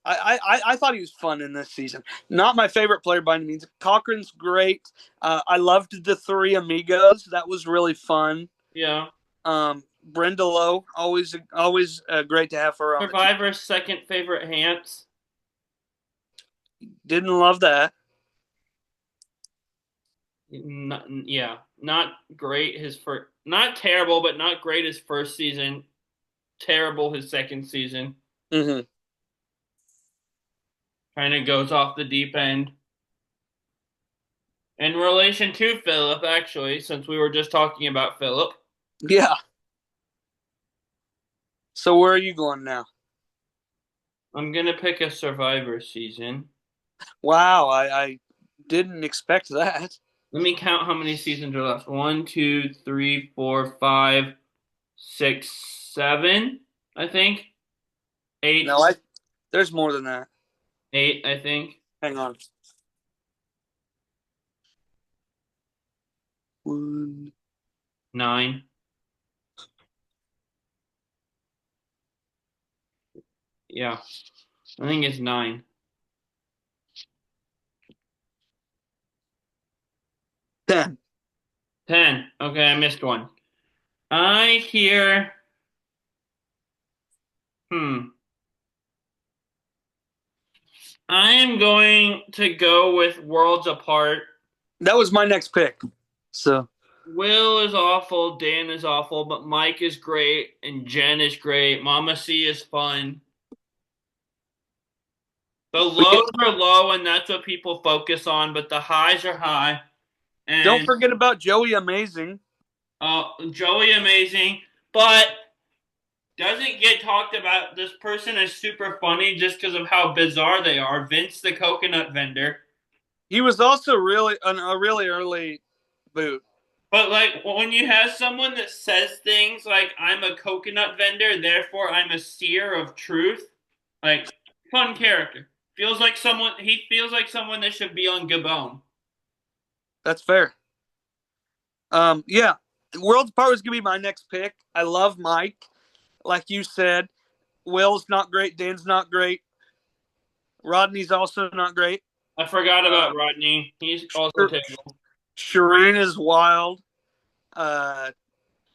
I thought he was fun in this season. Not my favorite player by any means. Cochran's great. I loved the three amigos. That was really fun. Yeah. Brenda Lowe, always great to have her on the team. Survivor's second favorite Hans. Didn't love that. Yeah, not great his first, not terrible, but not great his first season. Terrible his second season. Mm-hmm. Kind of goes off the deep end. In relation to Philip, actually, since we were just talking about Philip, Yeah. So where are you going now? I'm gonna pick a Survivor season. Wow, I didn't expect that. Let me count how many seasons are left. One, two, three, four, five, six, seven, I think. Eight, No, I there's more than that. eight, I think. Hang on. One, Nine. Yeah, I think it's nine. 10. 10. Okay, I missed one. I hear. Hmm. I am going to go with Worlds Apart. That was my next pick. So Will is awful, Dan is awful, but Mike is great, and Jen is great. Mama C is fun. The we lows are low, and that's what people focus on, but the highs are high. don't And forget about Joey Amazing. Joey amazing, but doesn't get talked about. This person is super funny just because of how bizarre they are. Vince the coconut vendor. He was also really a really early boot. But like when you have someone that says things like "I'm a coconut vendor, therefore I'm a seer of truth," like fun character. Feels like someone he feels like someone that should be on Gabon. That's fair. Yeah, World's Part was gonna be my next pick. I love Mike, like you said. Will's not great. Dan's not great. Rodney's also not great. I forgot Uh, about Rodney. He's also terrible. Shireen is wild. Uh,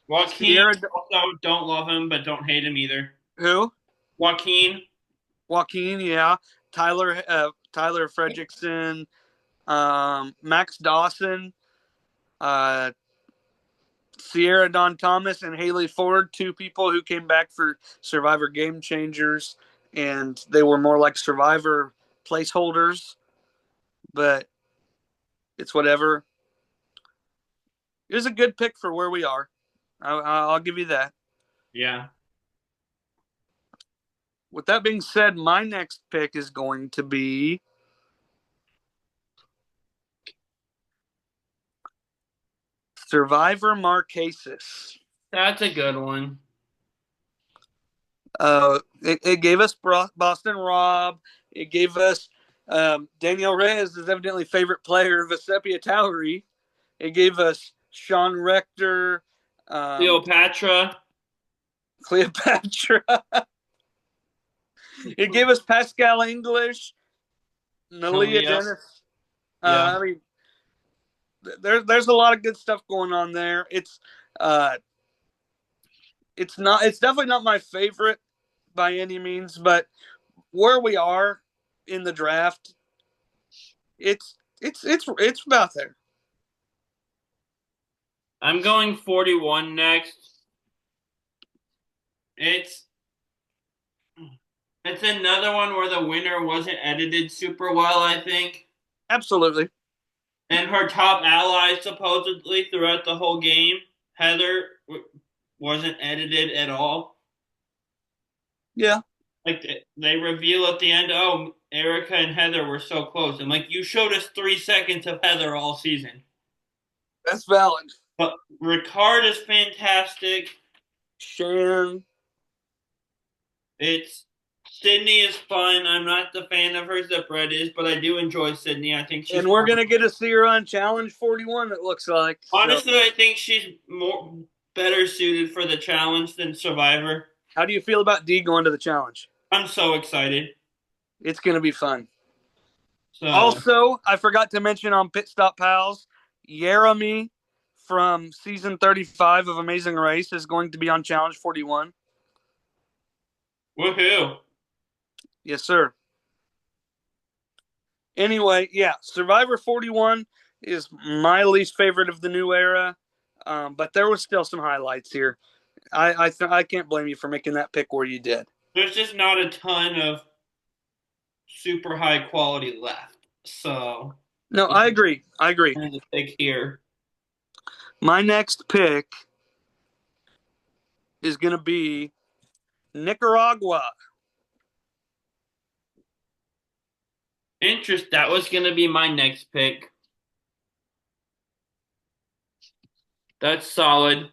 Joaquin Sierra, also don't love him, but don't hate him either. who? Joaquin, Joaquin, yeah. Tyler Fredrickson, Max Dawson, uh, Sierra Don Thomas, and Haley Ford, two people who came back for Survivor Game Changers, and they were more like Survivor placeholders, but it's whatever. It was a good pick for where we are. I'll give you that. yeah. With that being said, my next pick is going to be Survivor Marquesas. That's a good one. It gave us Boston Rob. It gave us Daniel Reyes is evidently favorite player, Vesepia Towery. It gave us Sean Rector, um, Cleopatra. Cleopatra. It gave us Pascal English, Nalia Nalia. Dennis. Yeah. I mean, there's a lot of good stuff going on there. Uh, it's definitely not my favorite by any means, but where we are in the draft, it's about there. I'm going 41 next. It's it's another one where the winner wasn't edited super well, I think. Absolutely. And her top ally supposedly throughout the whole game, Heather, wasn't edited at all. Yeah, Like they reveal at the end, oh, Erica and Heather were so close. I'm like, you showed us 3 seconds of Heather all season. that's valid. But Ricard is fantastic. Shan. It's Sydney is fun. I'm not the fan of hers that Brett is, but I do enjoy Sydney. I think she's And we're fun. going to get to see her on Challenge 41, it looks like. So, Honestly, I think she's more better suited for the challenge than Survivor. how do you feel about D going to the challenge? I'm so excited. It's going to be fun. So, Also, I forgot to mention on Pit Stop Pals, Jeremy from season 35 of Amazing Race is going to be on Challenge 41. woohoo. Yes, sir. Anyway, yeah, Survivor 41 is my least favorite of the new era, but there was still some highlights here. I can't blame you for making that pick where you did. There's just not a ton of super high quality left. So No, it's I agree. I agree. kind of the pick here. My next pick is going to be Nicaragua. That was gonna be my next pick. That's solid.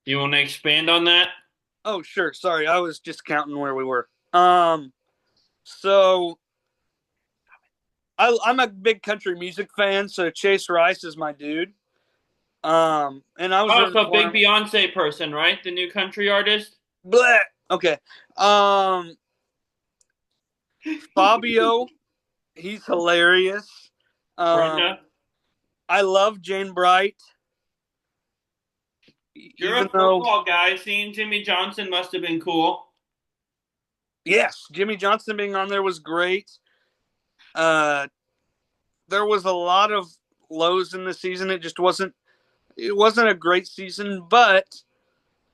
You want to expand on that? Oh, sure. Sorry, I was just counting where we were. So I'm a big country music fan, so Chase Rice is my dude. And I was Oh, rooting so for big him. Beyonce person, right? The new country artist. Blech. Okay. Um, Fabio, he's hilarious. Um, Brenda, I love Jane Bright, you're even a though football guy. Seeing Jimmy Johnson must have been cool. yes, Jimmy Johnson being on there was great. Uh, there was a lot of lows in the season. It just wasn't. It wasn't a great season, but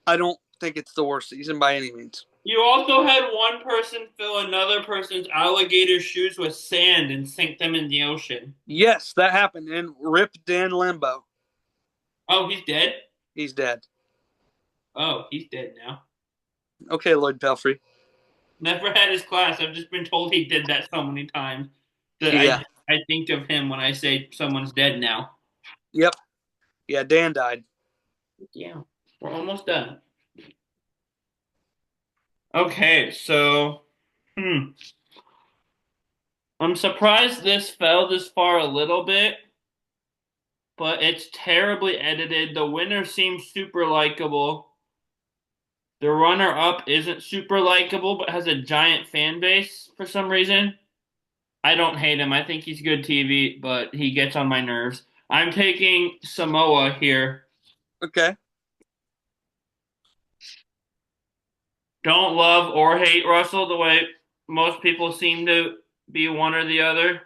I don't think it's the worst season by any means. You also had one person fill another person's alligator shoes with sand and sink them in the ocean. Yes, that happened. And Rip Dan Limbo, Oh, he's dead? he's dead. Oh, he's dead now. Okay, Lloyd Pelfrey. Never had his class. I've just been told he did that so many times that Yeah. I think of him when I say someone's dead now. Yep. Yeah, Dan died. Yeah, we're almost done. Okay, so I'm surprised this fell this far a little bit, but it's terribly edited. The winner seems super likable. The runner up isn't super likable, but has a giant fan base for some reason. I don't hate him. I think he's good TV, but he gets on my nerves. I'm taking Samoa here. Okay. Don't love or hate Russell the way most people seem to be one or the other,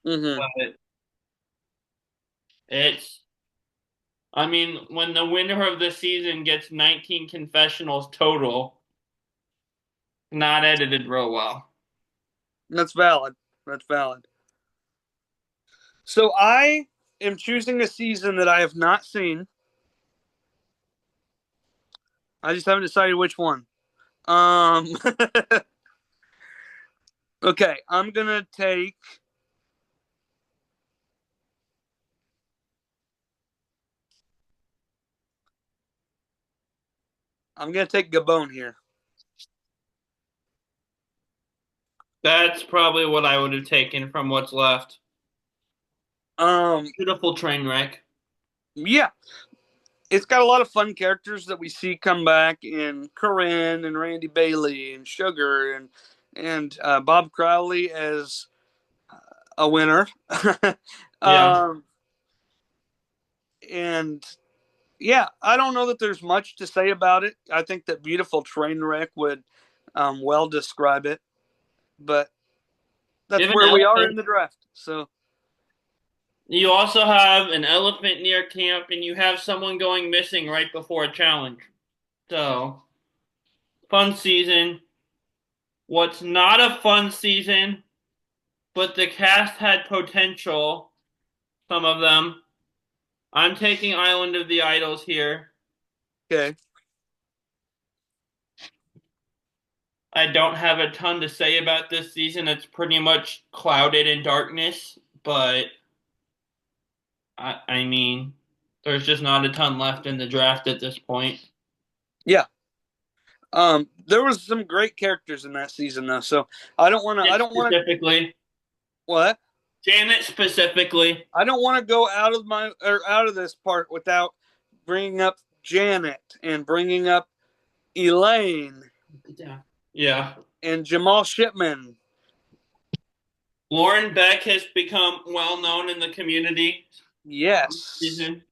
Mm-hmm. but it's I mean, when the winner of the season gets 19 confessionals total, not edited real well. That's valid. That's valid. So I am choosing a season that I have not seen. I just haven't decided which one. Um. Okay, I'm gonna take. I'm gonna take Gabon here. That's probably what I would have taken from what's left. Um. Beautiful train wreck. Yeah, it's got a lot of fun characters that we see come back in Corinne and Randy Bailey and Sugar and Bob Crowley as a winner. Yeah. um. And yeah, I don't know that there's much to say about it. I think that Beautiful Trainwreck would well describe it, but You that's have an where we are elephant. in the draft. So You also have an elephant near camp, and you have someone going missing right before a challenge. So, fun season. What's not a fun season, but the cast had potential, some of them. I'm taking Island of the Idols here. okay, I don't have a ton to say about this season. It's pretty much clouded in darkness, but I mean, there's just not a ton left in the draft at this point. yeah. There was some great characters in that season though, so I don't want to Specifically, what Janet specifically. I don't want to go out of my or out of this part without bringing up Janet and bringing up Elaine Yeah. Yeah. and Jamal Shipman. Lauren Beck has become well known in the community. Yes, Season.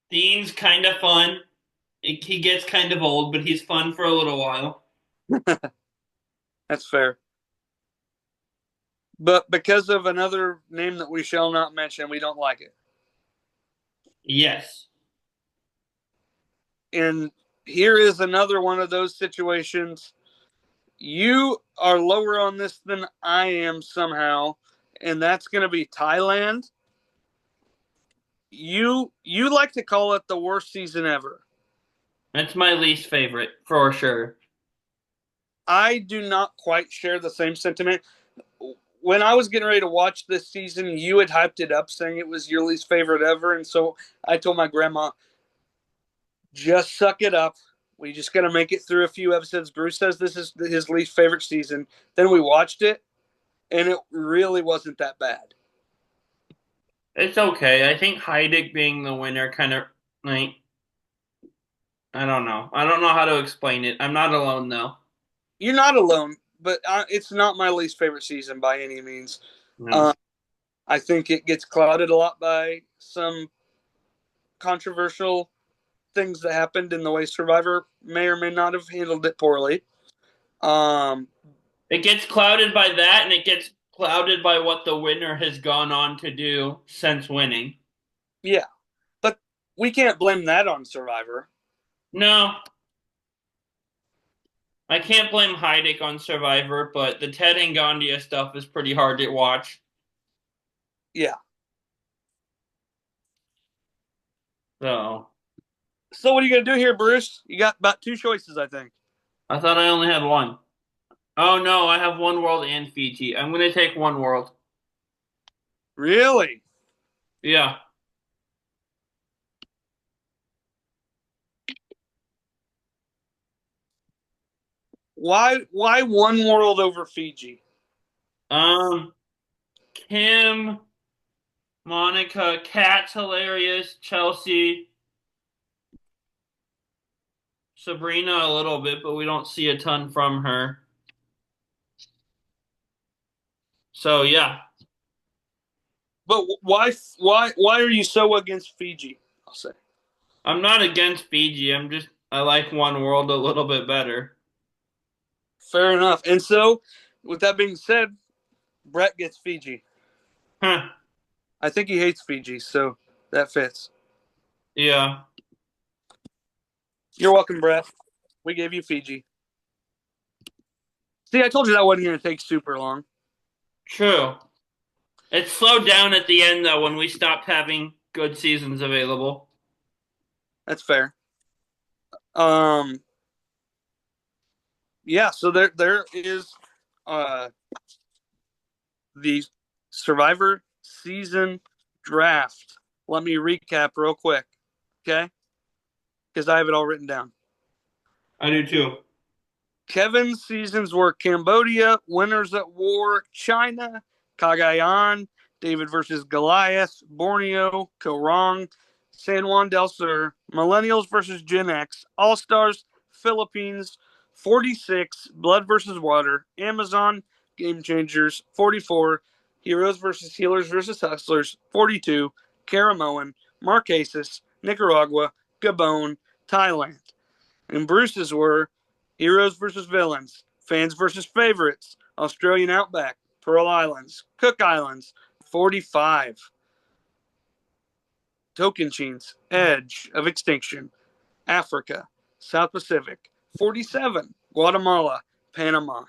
Dean's kind of fun. He gets kind of old, but he's fun for a little while. that's fair. But because of another name that we shall not mention, we don't like it. Yes. And here is another one of those situations. You are lower on this than I am somehow, and that's going to be Thailand. You like to call it the worst season ever. That's my least favorite for sure. I do not quite share the same sentiment. When I was getting ready to watch this season, you had hyped it up saying it was your least favorite ever. And so I told my grandma, just suck it up. We just got to make it through a few episodes. Bruce says this is his least favorite season. Then we watched it, and it really wasn't that bad. It's okay. I think Heidick being the winner kind of like I don't know. I don't know how to explain it. I'm not alone though. You're not alone, but it's not my least favorite season by any means. No. Uh, I think it gets clouded a lot by some controversial things that happened in the way Survivor may or may not have handled it poorly. Um, It gets clouded by that and it gets clouded by what the winner has gone on to do since winning. yeah, but we can't blame that on Survivor. No, I can't blame Heidick on Survivor, but the Ted and Gandia stuff is pretty hard to watch. Yeah. So So what are you gonna do here, Bruce? You got about two choices, I think. I thought I only had one. Oh no, I have one world and Fiji. I'm gonna take one world. Really? Yeah. Why one world over Fiji? Um, Kim, Monica, Kat's hilarious, Chelsea, Sabrina a little bit, but we don't see a ton from her. So yeah, But why are you so against Fiji? I'll say. I'm not against Fiji. I like One World a little bit better. Fair enough. And so, with that being said, Brett gets Fiji. Huh. I think he hates Fiji, so that fits. Yeah, You're welcome, Brett. We gave you Fiji. See, I told you that wasn't going to take super long. true. It slowed down at the end though when we stopped having good seasons available. That's fair. Um, yeah. So there is uh the Survivor season draft. Let me recap real quick, okay? Because I have it all written down. I do too. Kevin's seasons were Cambodia, Winners at War, China, Cagayan, David versus Goliath, Borneo, Korong, San Juan del Sur, Millennials versus Gen X, All Stars, Philippines, 46, Blood versus Water, Amazon, Game Changers, 44, Heroes versus Healers versus Hustlers, 42, Caramoan, Marquesas, Nicaragua, Gabon, Thailand. And Bruce's were Heroes versus Villains, Fans versus Favorites, Australian Outback, Pearl Islands, Cook Islands, 45. Tocantins, Edge of Extinction, Africa, South Pacific, 47. Guatemala, Panama,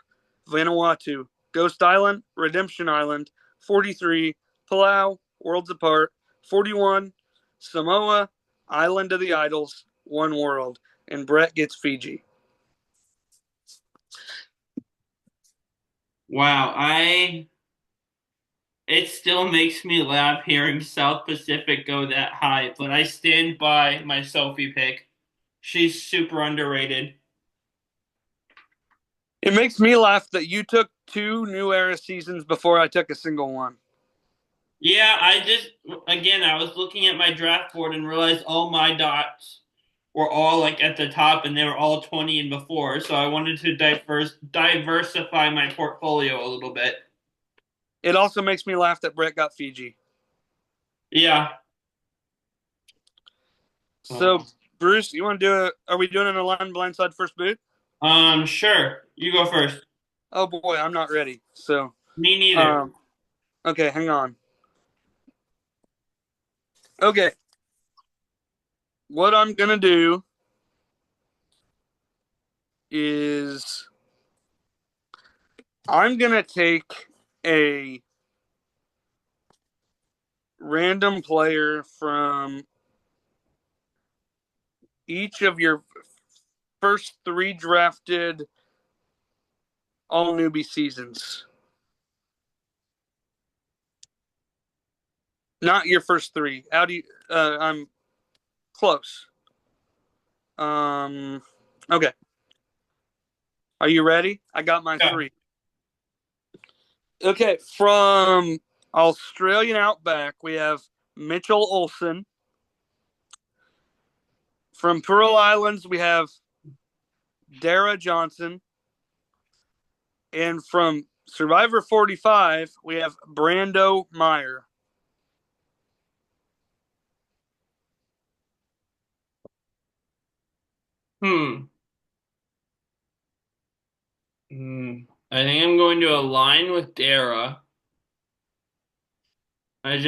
Vanuatu, Ghost Island, Redemption Island, 43. Palau, Worlds Apart, 41. Samoa, Island of the Idols, One World. And Brett gets Fiji. Wow, I it still makes me laugh hearing South Pacific go that high, but I stand by my Sophie pick. She's super underrated. It makes me laugh that you took two New Era seasons before I took a single one. Yeah, again, I was looking at my draft board and realized all my dots were all like at the top and they were all 20 and before, so I wanted to diversify my portfolio a little bit. It also makes me laugh that Brett got Fiji. Yeah. So, Bruce, you want to do are we doing an align blindside first boot? Sure. You go first. Oh boy, I'm not ready. So, Me neither. um, okay, hang on. Okay, what I'm gonna do is I'm going to take a random player from each of your first 3 drafted all newbie seasons. Not your first 3. How do you? I'm close. Okay. Are you ready? I got my Yeah. 3. Okay, from Australian Outback, we have Mitchell Olsen. From Pearl Islands, we have Dara Johnson. And from Survivor 45, we have Brando Meyer. Hmm. I think I'm going to align with Dara.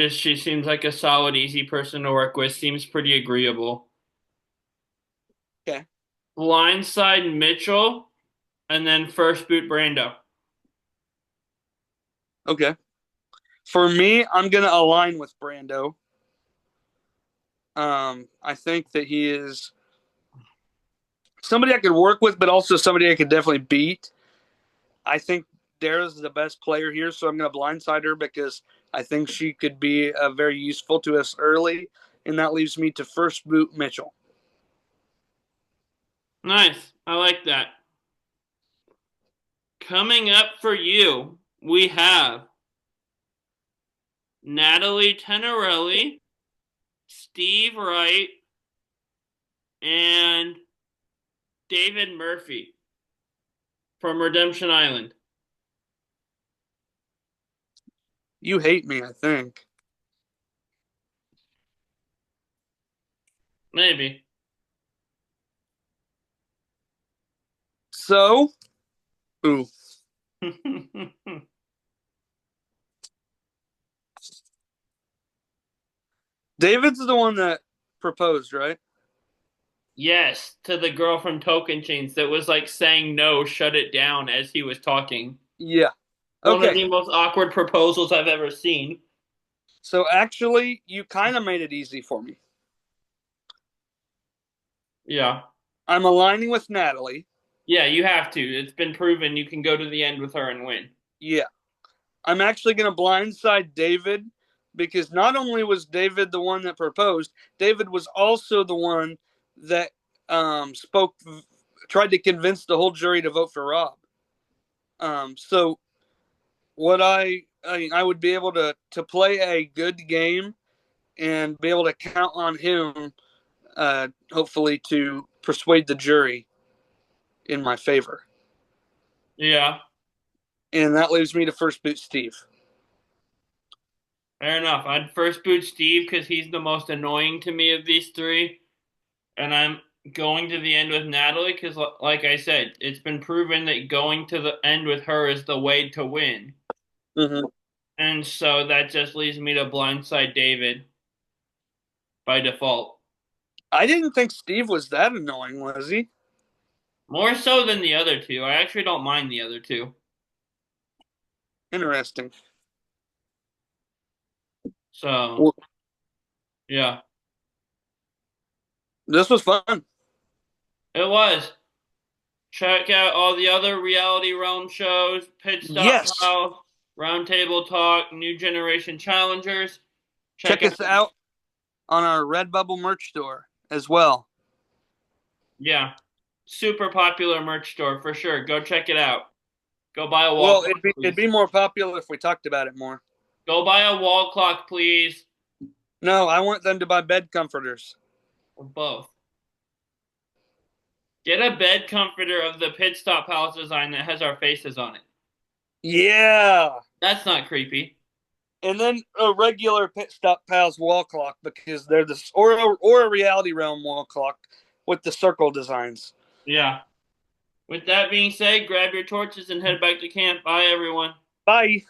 She seems like a solid, easy person to work with. Seems pretty agreeable. Okay. Blindside Mitchell, and then first boot Brando. Okay. For me, I'm going to align with Brando. I think that he is somebody I could work with, but also somebody I could definitely beat. I think Dara's the best player here, so I'm going to blindside her because I think she could be very useful to us early, and that leaves me to first boot Mitchell. Nice. I like that. Coming up for you, we have Natalie Tenorelli, Steve Wright, and David Murphy from Redemption Island. You hate me, I think. Maybe. So, ooh, David's the one that proposed, right? Yes, to the girl from Token Chains that was like saying no, shut it down as he was talking. Yeah. One of Okay. the most awkward proposals I've ever seen. So actually, you kind of made it easy for me. Yeah. I'm aligning with Natalie. Yeah, you have to. It's been proven you can go to the end with her and win. Yeah. I'm actually going to blindside David because not only was David the one that proposed, David was also the one that tried to convince the whole jury to vote for Rob. So what I would be able to play a good game and be able to count on him, hopefully to persuade the jury in my favor. Yeah, And that leaves me to first boot Steve. fair enough. I'd first boot Steve because he's the most annoying to me of these three. And I'm going to the end with Natalie because, like I said, it's been proven that going to the end with her is the way to win. Mm-hmm. And so that just leaves me to blindside David by default. I didn't think Steve was that annoying, was he? More so than the other two. I actually don't mind the other two. Interesting. So, Well, yeah, this was fun. it was. Check out all the other Reality Realm shows, Pit Stop Yes. Pals, Roundtable Talk, New Generation Challengers. Check Check out, us out on our Redbubble merch store as well. yeah, super popular merch store for sure. Go check it out. Go buy a wall Well, clock, it'd please. be more popular if we talked about it more. Go buy a wall clock, please. No, I want them to buy bed comforters. Or both. Get a bed comforter of the Pit Stop Pals design that has our faces on it. Yeah. That's not creepy. And then a regular Pit Stop Pals wall clock because they're this or a Reality Realm wall clock with the circle designs. Yeah. With that being said, grab your torches and head back to camp. Bye, everyone. Bye.